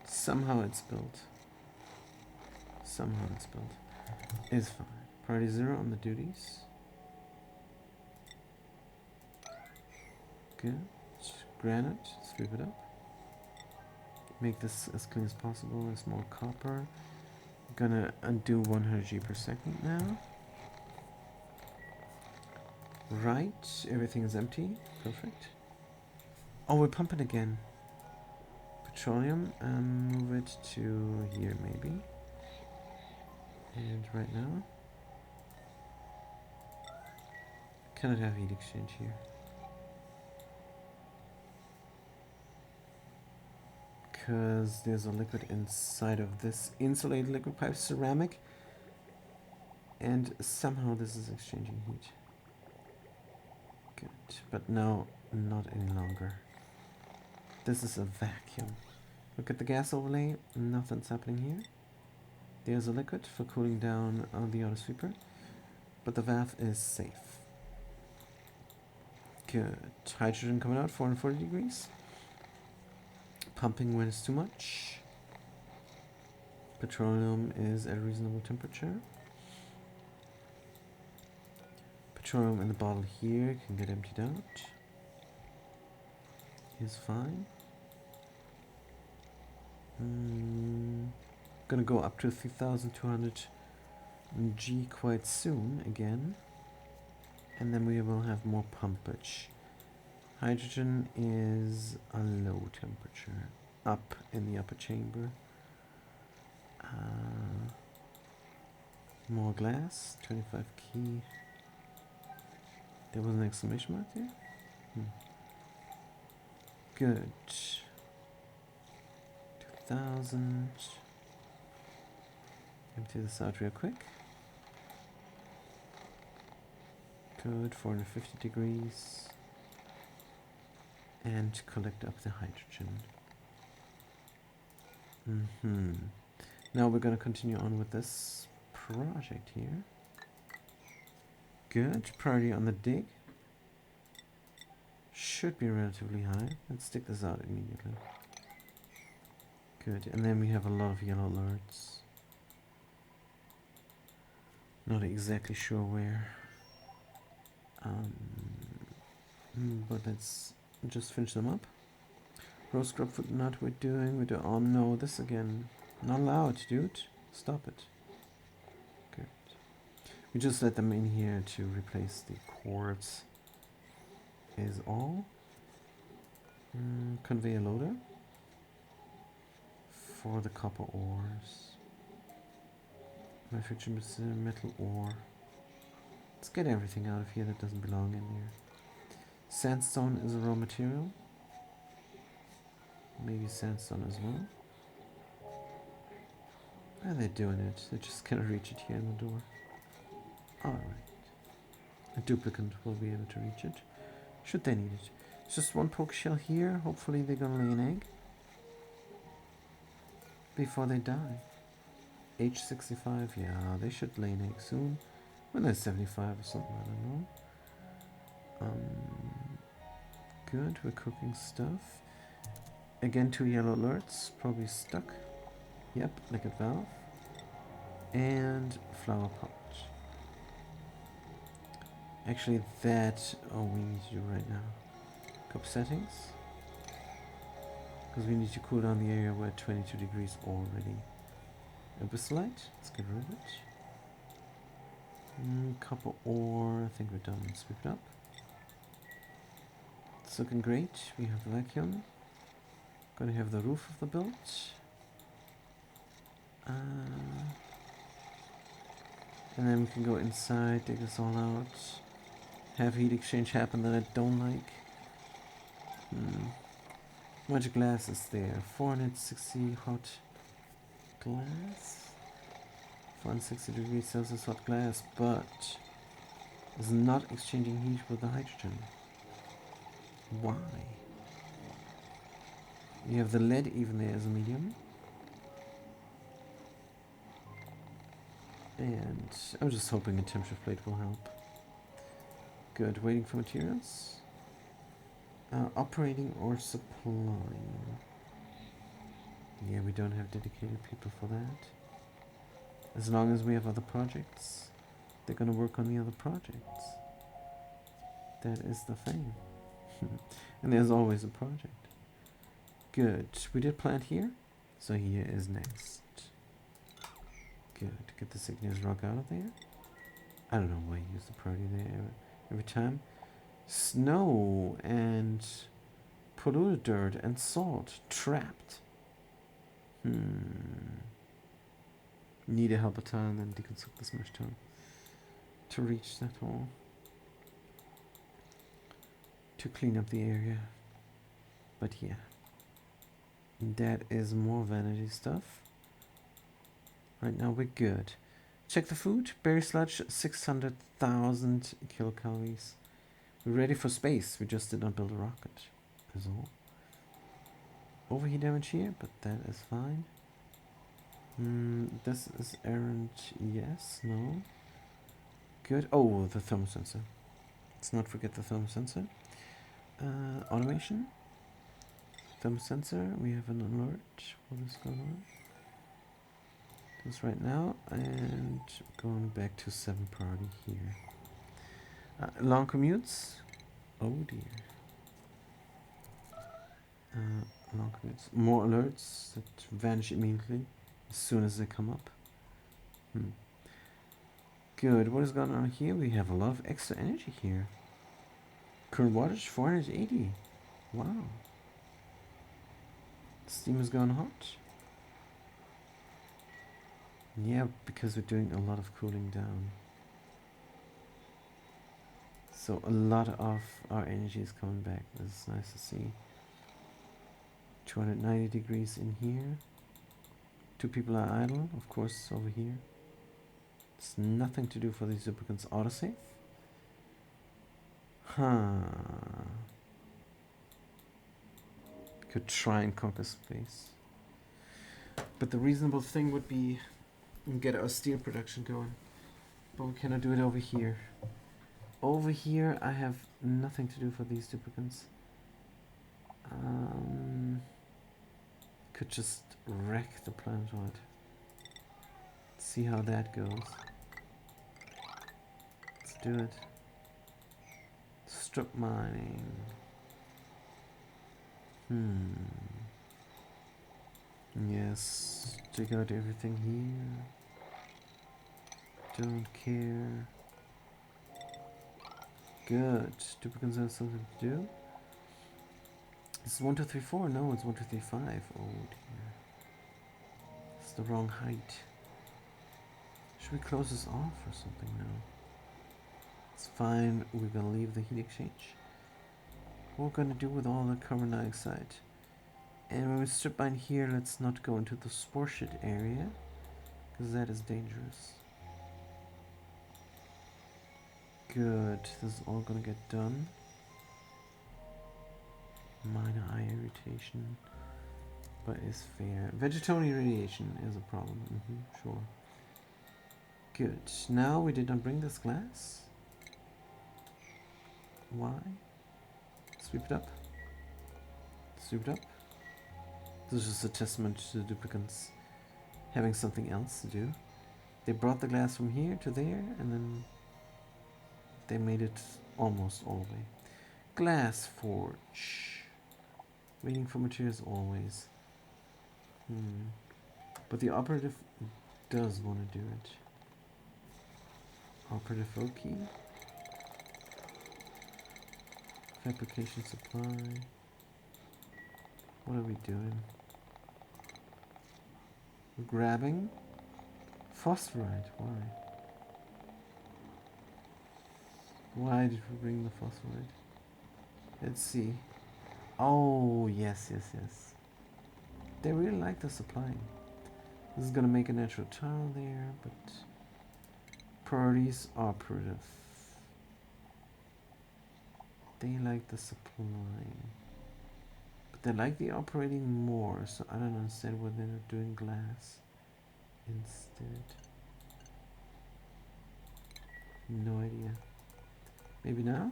Somehow it spilled. Somehow it spilled. It's fine. Priority 0 on the duties. Good. Granite, sweep it up. Make this as clean as possible. There's more copper. Gonna undo 100 G per second now. Right, everything is empty. Perfect. Oh, we're pumping again. Petroleum, move it to here maybe. And right now, cannot have heat exchange here. Because there's a liquid inside of this insulated liquid pipe ceramic, and somehow this is exchanging heat. Good, but now not any longer. This is a vacuum. Look at the gas overlay, nothing's happening here. There's a liquid for cooling down on the auto sweeper, but the valve is safe. Good, hydrogen coming out, 440 degrees. Pumping when it's too much. Petroleum is at a reasonable temperature. Petroleum in the bottle here can get emptied out. Is fine. Gonna go up to 3200 G quite soon again, and then we will have more pumpage. Hydrogen is a low temperature, up in the upper chamber. More glass, 25 key. There was an exclamation mark there? Good. 2000. Empty this out real quick. Good, 450 degrees. And collect up the hydrogen. Now we're going to continue on with this project here. Good, priority on the dig. Should be relatively high. Let's stick this out immediately. Good, and then we have a lot of yellow alerts. Not exactly sure where. But let's just finish them up. Rose scrub footnut we're doing. Oh no, this again. Not allowed, dude. Stop it. Good. We just let them in here to replace the quartz. Is all. Conveyor loader. For the copper ores. Manufacturing metal ore. Let's get everything out of here that doesn't belong in here. Sandstone is a raw material. Maybe sandstone as well. How are they doing it? They just cannot reach it here in the door. Alright. A duplicant will be able to reach it. Should they need it. It's just one poke shell here. Hopefully they're gonna lay an egg. Before they die. Age 65, yeah, they should lay an egg soon. When they're 75 or something, I don't know. Good, we're cooking stuff. Again, 2 yellow alerts, probably stuck. Yep, liquid valve. And flower pot. Actually, that's all we need to do right now. Cup settings. Because we need to cool down the area. We're at 22 degrees already. Abyssite, let's get rid of it. Copper ore, I think we're done. Sweep it up. It's looking great. We have the vacuum. Gonna have the roof of the build. And then we can go inside, dig this all out. Have heat exchange happen that I don't like. How much glass is there? 460 hot glass. 460 degrees Celsius hot glass, but is not exchanging heat with the hydrogen. Why? You have the lead even there as a medium. And I'm just hoping a temperature plate will help. Good, waiting for materials. Operating or supplying. Yeah, we don't have dedicated people for that. As long as we have other projects, they're gonna work on the other projects. That is the thing. And there's always a project. Good, we did plant here, so here is next. Good, get the igneous rock out of there. I don't know why you use the priority there every time. Snow and polluted dirt and salt trapped. Need a helper tile and then deconstruct the smash tile to reach that hole. To clean up the area. But yeah. That is more vanity stuff. Right now we're good. Check the food. Berry sludge, 600,000 kilocalories. We're ready for space. We just did not build a rocket. Is all. Overheat damage here, but that is fine. This is errant. Yes. No. Good. Oh, the thermosensor. Let's not forget the thermosensor. Automation. Thermosensor. We have an alert. What is going on? This right now, and going back to 7 priority here. Long commutes. Oh dear. Long commutes. More alerts that vanish immediately as soon as they come up. Good. What is going on here? We have a lot of extra energy here. Current wattage 480. Wow. Steam is going hot. Yeah, because we're doing a lot of cooling down. So a lot of our energy is coming back. This is nice to see. 290 degrees in here. 2 people are idle, of course, over here. It's nothing to do for these lubricants autosave. Could try and conquer space. But the reasonable thing would be get our steel production going. But we cannot do it over here. Over here I have nothing to do for these lubricants. Could just wreck the planetoid. See how that goes. Let's do it. Strip mining. Yes, check out everything here. Don't care. Good. Duplicates have something to do. This is 1, 2, 3, 4. No, it's 1, 2, 3, 5. Oh dear. It's the wrong height. Should we close this off or something now? It's fine. We're gonna leave the heat exchange. What we're gonna do with all the carbon dioxide. And when we strip mine here, let's not go into the spore shit area, because that is dangerous. Good, this is all gonna get done. Minor eye irritation, but is fair. Vegetarian radiation is a problem, sure. Good, now we did not bring this glass. Why? Sweep it up. Sweep it up. This is just a testament to the duplicants having something else to do. They brought the glass from here to there, and then they made it almost all the way. Glass forge. Waiting for materials always. But the operative does want to do it. Operative OK. Fabrication supply. What are we doing? We're grabbing phosphorite. Why? Why did we bring the phosphorite? Let's see. Oh, yes. They really like the supplying. This is gonna make a natural tile there, but priorities operative. They like the supply, but they like the operating more, so I don't understand why they're not doing glass instead. No idea. Maybe now?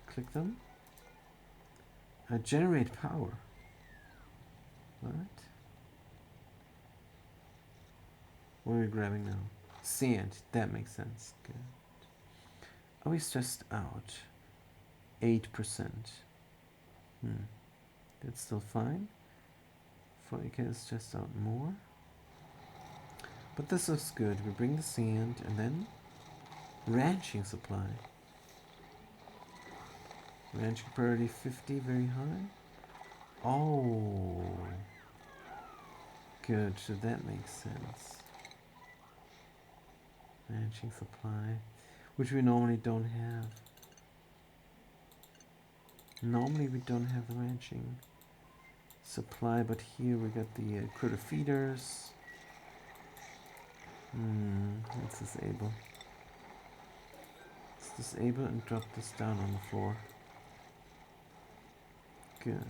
Click them. Generate power. What? What are we grabbing now? Sand. That makes sense. Good. Are we stressed out? 8%. That's still fine. 40k is stressed out more. But this looks good. We bring the sand and then ranching supply. Ranching priority 50, very high. Oh. Good, so that makes sense. Ranching supply, which we normally don't have. Normally we don't have the ranching supply, but here we got the critter feeders. Let's disable. Let's disable and drop this down on the floor. Good.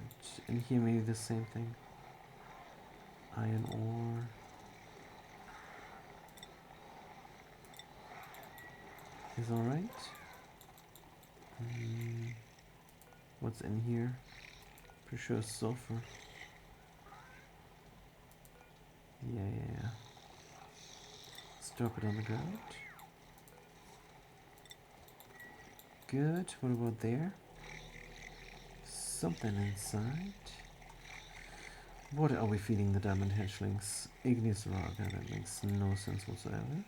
And here maybe the same thing. Iron ore. Is alright. What's in here? Pretty sure sulfur. Yeah. Let's drop it on the ground. Good. What about there? Something inside. What are we feeding the diamond hatchlings? Igneous rock. That makes no sense whatsoever.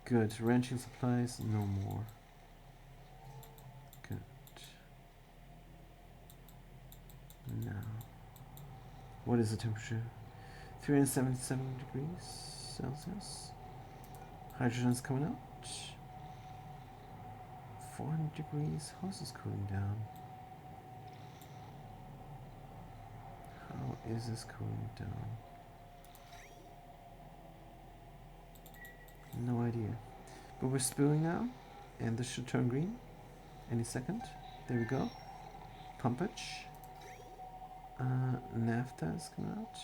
Good. Ranching supplies, no more. Good. Now, what is the temperature? 377 degrees Celsius. Hydrogen's coming out. 400 degrees. How's this cooling down? How is this cooling down? No idea. But we're spewing now, and this should turn green any second. There we go. Pumpage. Naphtha is coming out.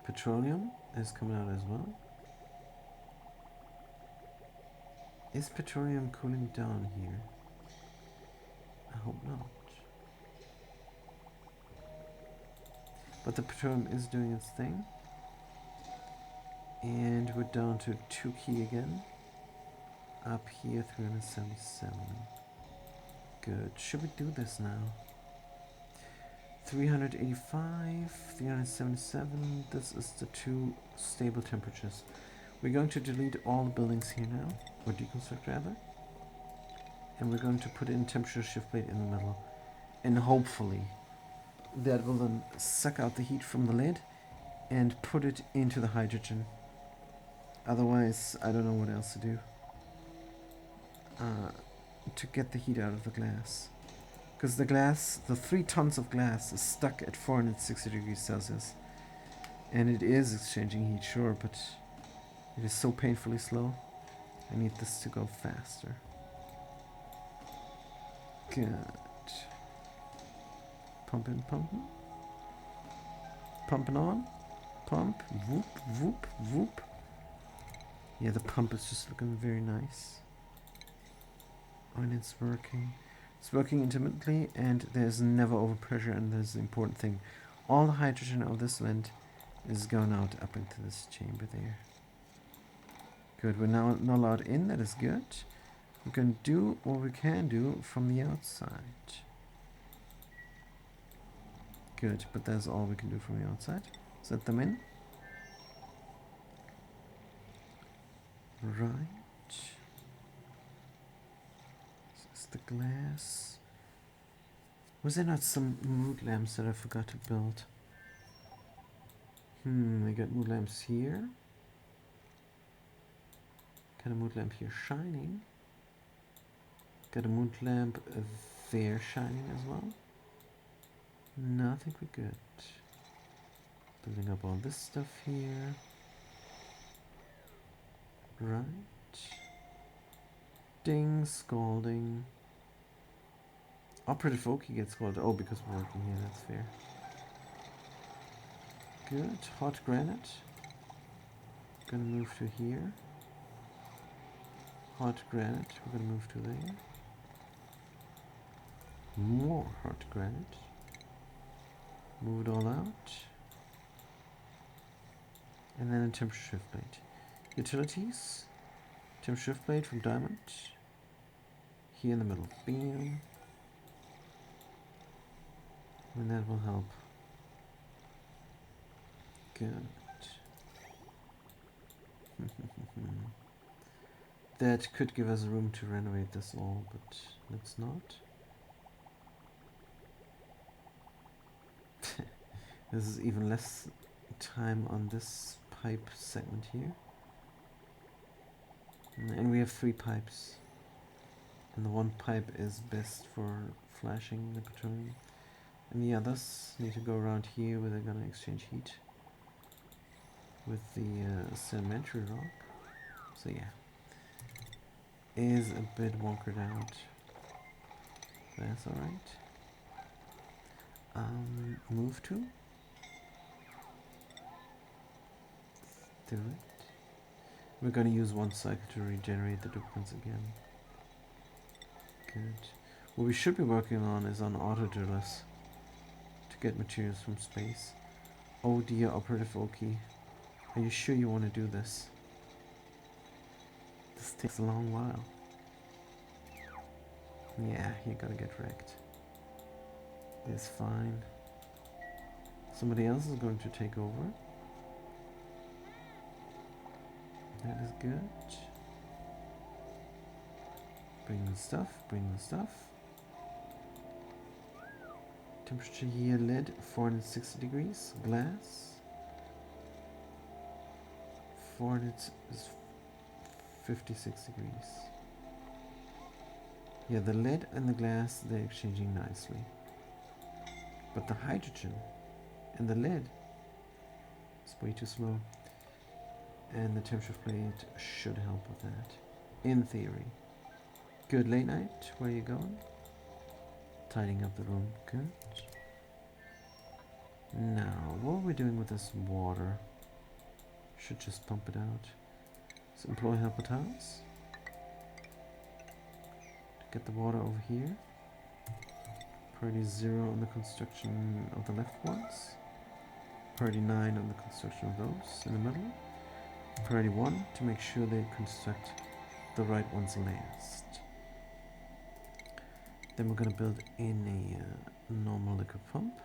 Petroleum is coming out as well. Is petroleum cooling down here? I hope not. But the petroleum is doing its thing. And we're down to 2 key again. Up here, 377. Good. Should we do this now? 385, 377. This is the 2 stable temperatures. We're going to delete all the buildings here now, or deconstruct rather. And we're going to put in temperature shift plate in the middle. And hopefully that will then suck out the heat from the lid and put it into the hydrogen. Otherwise, I don't know what else to do to get the heat out of the glass. Because the glass, the 3 tons of glass is stuck at 460 degrees Celsius. And it is exchanging heat, sure, but it is so painfully slow. I need this to go faster. Good. Pumping. Pumping on. Pump. Whoop, whoop, whoop. Yeah, the pump is just looking very nice. And it's working. It's working intermittently, and there's never overpressure, and there's the important thing. All the hydrogen of this vent is going out up into this chamber there. Good, we're now not allowed in, that is good. We can do what we can do from the outside. Good, but that's all we can do from the outside. Set them in. Right. This is the glass. Was there not some mood lamps that I forgot to build? I got mood lamps here. Got a mood lamp here shining. Got a mood lamp there shining as well. No, I think we're good. Building up all this stuff here. Right. Ding, scalding. Operative Oki gets scalded. Oh, because we're working here, that's fair. Good. Hot granite. Gonna move to here. Hot granite. We're gonna move to there. More hot granite. Move it all out. And then a temperature shift plate. Utilities. Temperature shift plate from diamond. Here in the middle. Bam. And that will help. Good. That could give us room to renovate this all, but let's not. This is even less time on this pipe segment here. And we have 3 pipes. And the one pipe is best for flashing the plutonium. And the others need to go around here where they're gonna exchange heat with the sedimentary rock. So yeah, is a bit wonkered out. That's alright. Move to. Do it. We're gonna use 1 cycle to regenerate the duplicates again. Good. What we should be working on is on auto drillers to get materials from space. Oh dear, Operative Oki. Are you sure you want to do this? This takes a long while. Yeah, you're gonna get wrecked. It's fine. Somebody else is going to take over. That is good. Bring the stuff, bring the stuff. Temperature here, lead, 460 degrees. Glass, 456 degrees. Yeah, the lead and the glass, they're exchanging nicely. But the hydrogen and the lead is way too slow. And the temperature plate should help with that, in theory. Good. Late night, where are you going? Tidying up the room. Good. Now, what are we doing with this water? Should just pump it out. So employ helper tiles. Get the water over here. Priority 0 on the construction of the left ones. Priority 9 on the construction of those in the middle. Priority 1 to make sure they construct the right ones last. Then we're going to build in a normal liquor pump.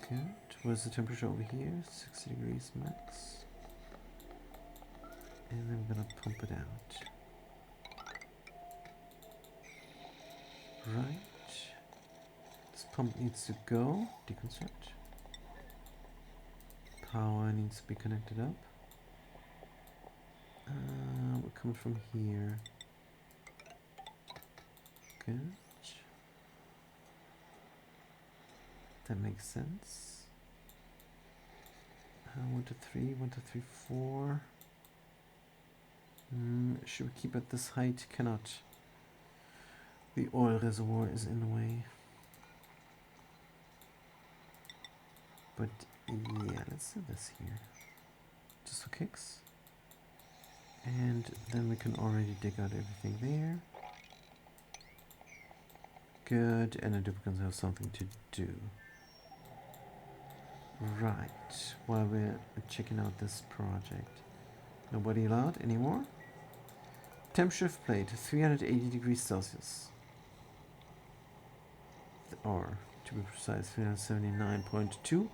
Good. Where's the temperature over here? 60 degrees max. And then we're going to pump it out. Right. This pump needs to go. Deconstruct. Power needs to be connected up. We're coming from here. Good. That makes sense. 1 to 3, 1 to 3, 4. Should we keep at this height? Cannot. The oil reservoir is in the way. But yeah, let's do this here. Just for kicks. And then we can already dig out everything there. Good, and the duplicates have something to do. Right, while we're checking out this project. Nobody allowed anymore. Temp shift plate, 380 degrees Celsius. Or, to be precise, 379.2,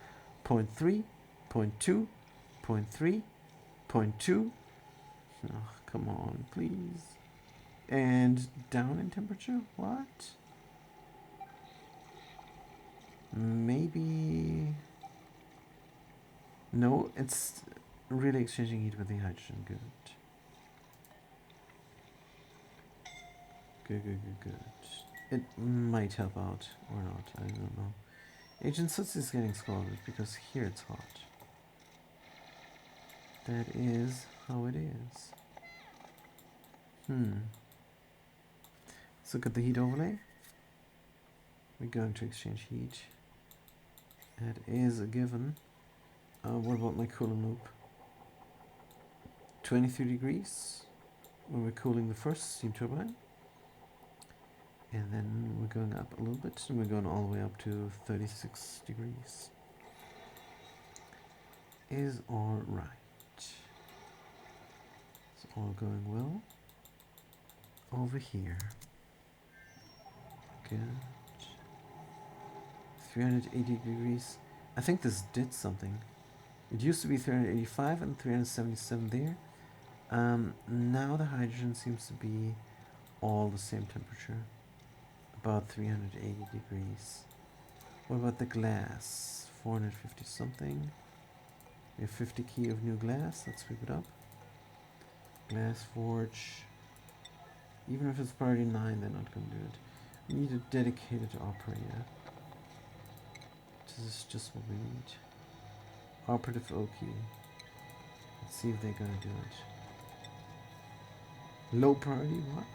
0.3, 0.2, 0.3, 0.2. Oh, come on, please. And down in temperature? What? Maybe... No, it's really exchanging heat with the hydrogen. Good. Good, good, good, good. it might help out or not. I don't know. Agent Sutz is getting scalded because here it's hot. That is how it is. Let's look at the heat overlay. We're going to exchange heat. That is a given. What about my cooling loop? 23 degrees when we're cooling the first steam turbine. And then we're going up a little bit, and we're going all the way up to 36 degrees. Is all right. It's all going well. Over here. Good. 380 degrees. I think this did something. It used to be 385 and 377 there. Now the hydrogen seems to be all the same temperature. About 380 degrees. What about the glass? 450 something. We have 50 key of new glass. Let's sweep it up. Glass forge. Even if it's priority 9, they're not going to do it. We need a dedicated operator. This is just what we need. Operative Oki. Let's see if they're going to do it. Low priority, what?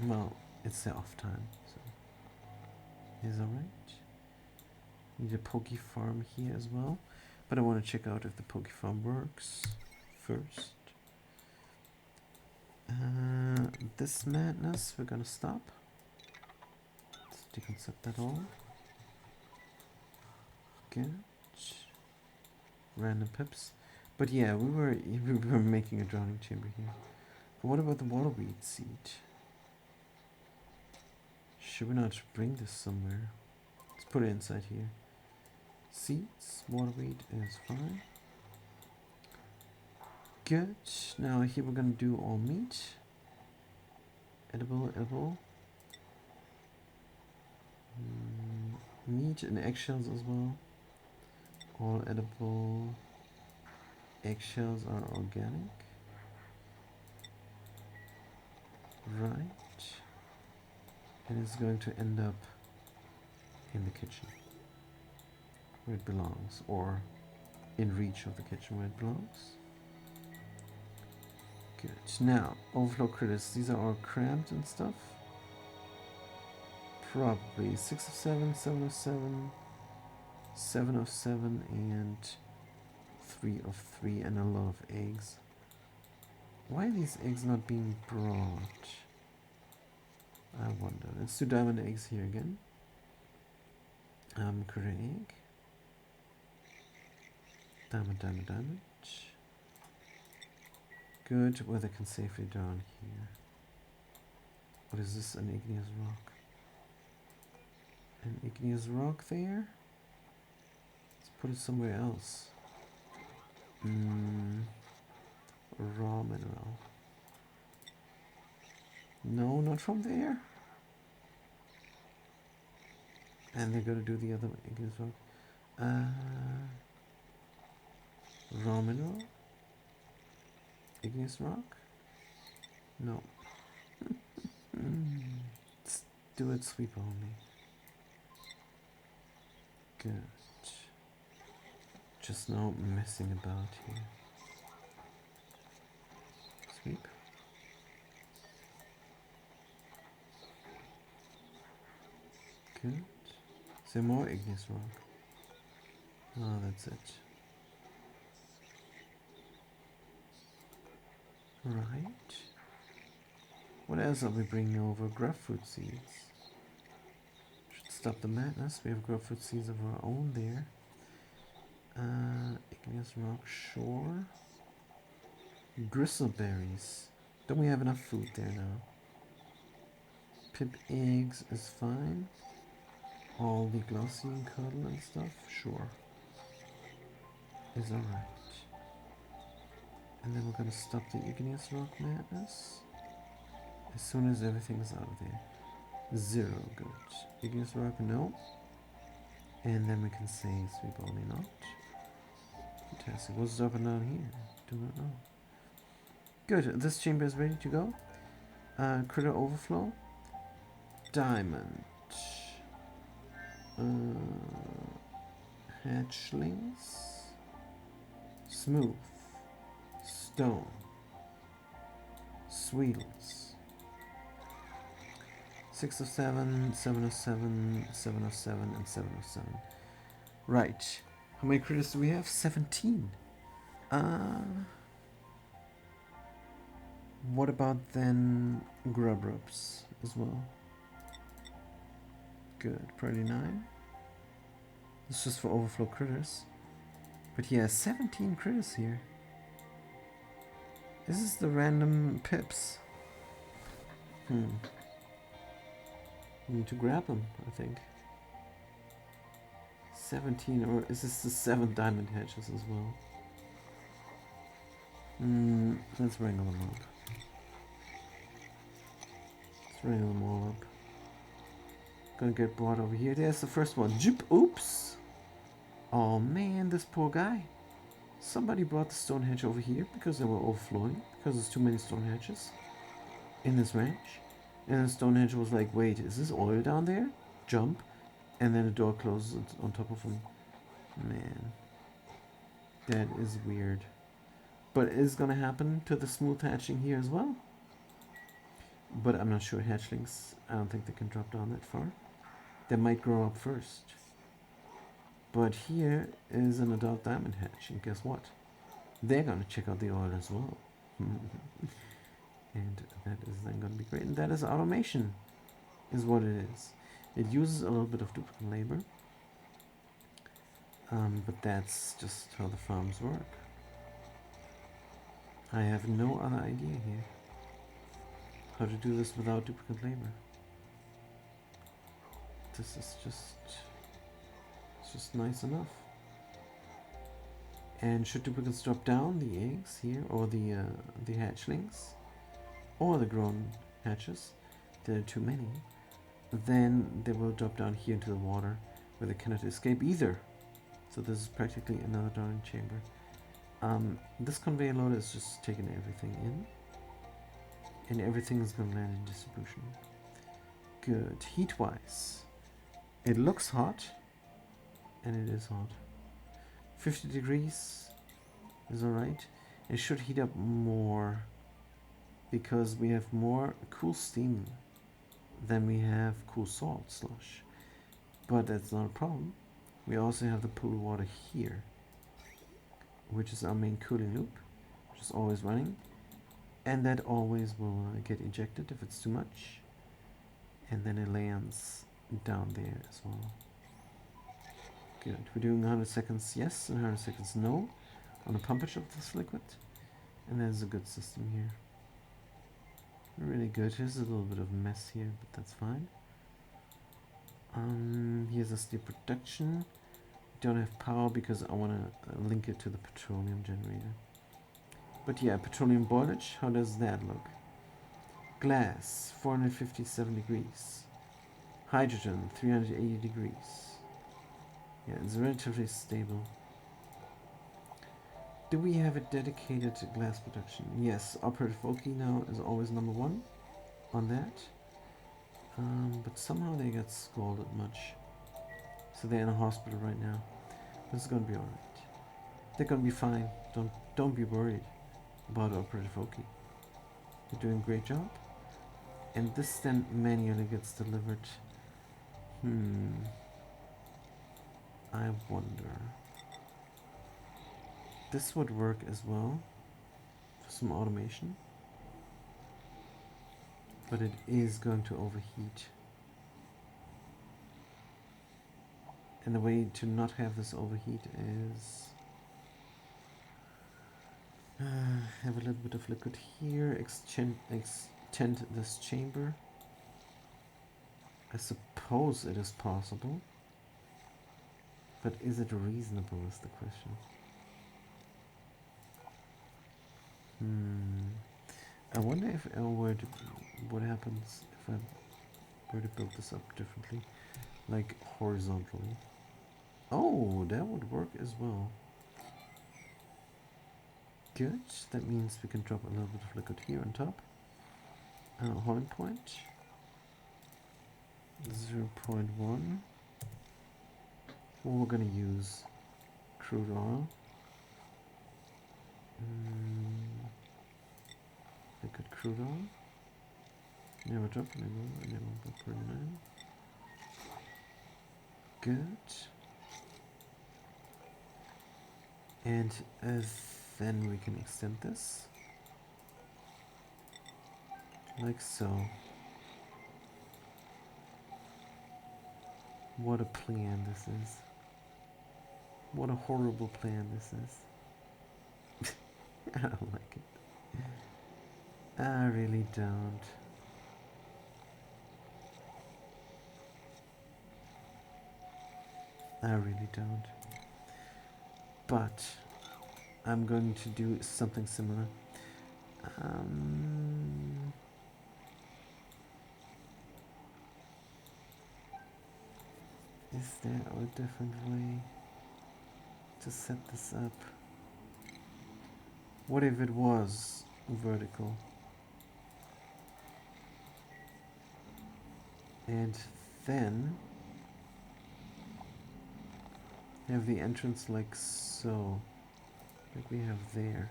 Well, it's their off time, so it's alright. Need a Poke Farm here as well, but I want to check out if the Poke Farm works first. This madness we're gonna stop. Let's deconcept that all. Good. Random pips. But yeah, we were making a drowning chamber here. But what about the waterweed seed? Should we not bring this somewhere? Let's put it inside here. Seeds, waterweed is fine. Good. Now here we're gonna do all meat. Edible. Meat and eggshells as well. All edible. Eggshells are organic. Right. And it's going to end up in the kitchen where it belongs, or in reach of the kitchen where it belongs. Good. Now, overflow critters. These are all cramped and stuff. Probably 6 of 7, 7 of 7, 7 of 7, and 3 of 3, and a lot of eggs. Why are these eggs not being brought? I wonder. Let's do diamond eggs here again. Critter egg. Diamond. Good, weather can safely down here. What is this? An igneous rock. An igneous rock there? Let's put it somewhere else. Raw mineral. No, not from there. And they're gonna do the other igneous rock. Raw mineral? Igneous rock? No. Let's do it sweep only. Good. Just no messing about here. Sweep. Good. Is there more igneous rock? Oh, that's it. Right. What else are we bringing over? Grapefruit seeds. Should stop the madness. We have grapefruit seeds of our own there. Igneous rock, sure. Bristleberries. Don't we have enough food there now? Pip eggs is fine. All the glossy and cuddle and stuff, sure. Is alright. And then we're gonna stop the igneous rock madness as soon as everything's out of there. 0, good. Igneous rock, no. And then we can say sweep only not. Fantastic. What's up and down here? Do not know. Good. This chamber is ready to go. Critter overflow. Diamond. Hatchlings. Smooth. Stone. Sweetles. 6 of 7, 7 of 7, 7 of 7, and 7 of 7. Right. How many critters do we have? 17. What about then Grubrubs as well? Good. Probably 9. It's just for overflow critters. But yeah, 17 critters here. This is the random pips. We need to grab them, I think. 17, or is this the 7 diamond hatches as well? Let's wrangle them up. Let's wrangle them all up. Gonna get brought over here. There's the first one. Jip, oops! Oh man, this poor guy. Somebody brought the stone hatch over here because they were overflowing, because there's too many stone hatches in this ranch. And the stone hatch was like, wait, is this oil down there? Jump. And then the door closes on top of him. Man. That is weird. But it is gonna happen to the smooth hatching here as well. But I'm not sure hatchlings, I don't think they can drop down that far. They might grow up first. But here is an adult diamond hatch, and guess what? They're gonna check out the oil as well. And that is then gonna be great. And that is automation, is what it is. It uses a little bit of duplicate labor. But that's just how the farms work. I have no other idea here. How to do this without duplicate labor. This is just nice enough. And should duplicates drop down, the eggs here, or the hatchlings, or the grown hatches, there are too many, then they will drop down here into the water where they cannot escape either. So this is practically another drowning chamber. This conveyor loader is just taking everything in, and everything is going to land in distribution. Good. Heat-wise, it looks hot, and it is hot. 50 degrees is alright. It should heat up more because we have more cool steam than we have cool salt slush. But that's not a problem. We also have the pool water here, which is our main cooling loop, which is always running. And that always will get ejected if it's too much. And then it lands down there as well. Good. We're doing 100 seconds yes and 100 seconds no on the pumpage of this liquid. And that's a good system here. Really good. Here's a little bit of a mess here, but that's fine. Here's a steel production. Don't have power because I want to link it to the petroleum generator. But yeah, petroleum boilage, how does that look? Glass, 457 degrees. Hydrogen, 380 degrees. Yeah, it's relatively stable. Do we have a dedicated glass production? Yes, Operative Oki now is always number 1 on that. But somehow they get scolded much. So they're in a hospital right now. This is gonna be alright. They're gonna be fine. Don't be worried about Operative Oki. You're doing a great job. And this then manually gets delivered. I wonder. This would work as well for some automation. But it is going to overheat. And the way to not have this overheat is have a little bit of liquid here, extend this chamber. I suppose it is possible, but is it reasonable is the question. I wonder if I were to, what happens if I were to build this up differently, like horizontally. Oh, that would work as well. Good, that means we can drop a little bit of liquid here on top. Holding point 0.1. We're gonna use crude oil. Liquid crude oil. Never drop, never drop 49. Good. And then we can extend this. Like so. What a plan this is. What a horrible plan this is. I don't like it. I really don't. I really don't. But I'm going to do something similar. Is there a different way to set this up? What if it was vertical? And then have the entrance like so, like we have there.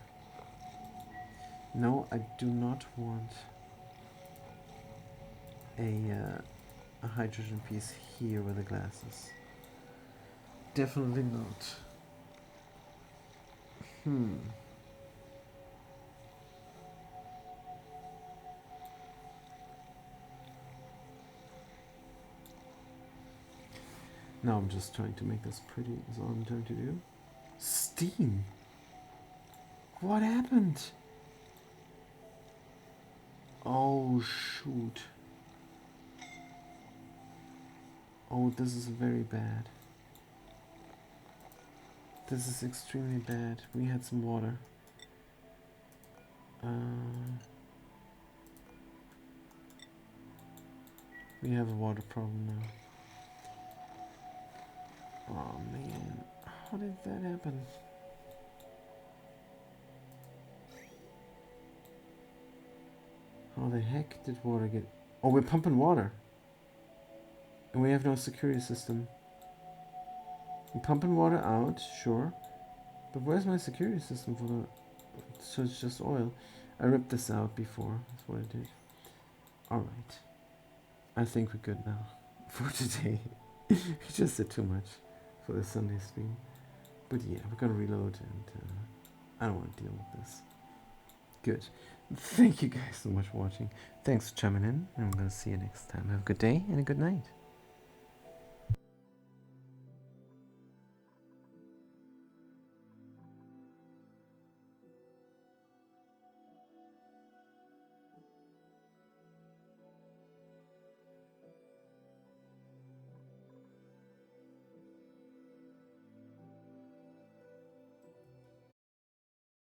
No, I do not want a hydrogen piece here where the glass is. Definitely not. Now I'm just trying to make this pretty, is all I'm trying to do. Steam! What happened? Oh shoot. Oh, this is very bad. This is extremely bad. We had some water. We have a water problem now. Oh man, how did that happen? How the heck did water get... Oh, we're pumping water. And we have no security system. We're pumping water out, sure. But where's my security system for the... So it's just oil. I ripped this out before. That's what I did. Alright. I think we're good now. For today. We just did too much for the Sunday stream. But yeah, we're gonna reload and I don't want to deal with this. Good. Thank you guys so much for watching. Thanks for chiming in, and I'm gonna see you next time. Have a good day and a good night.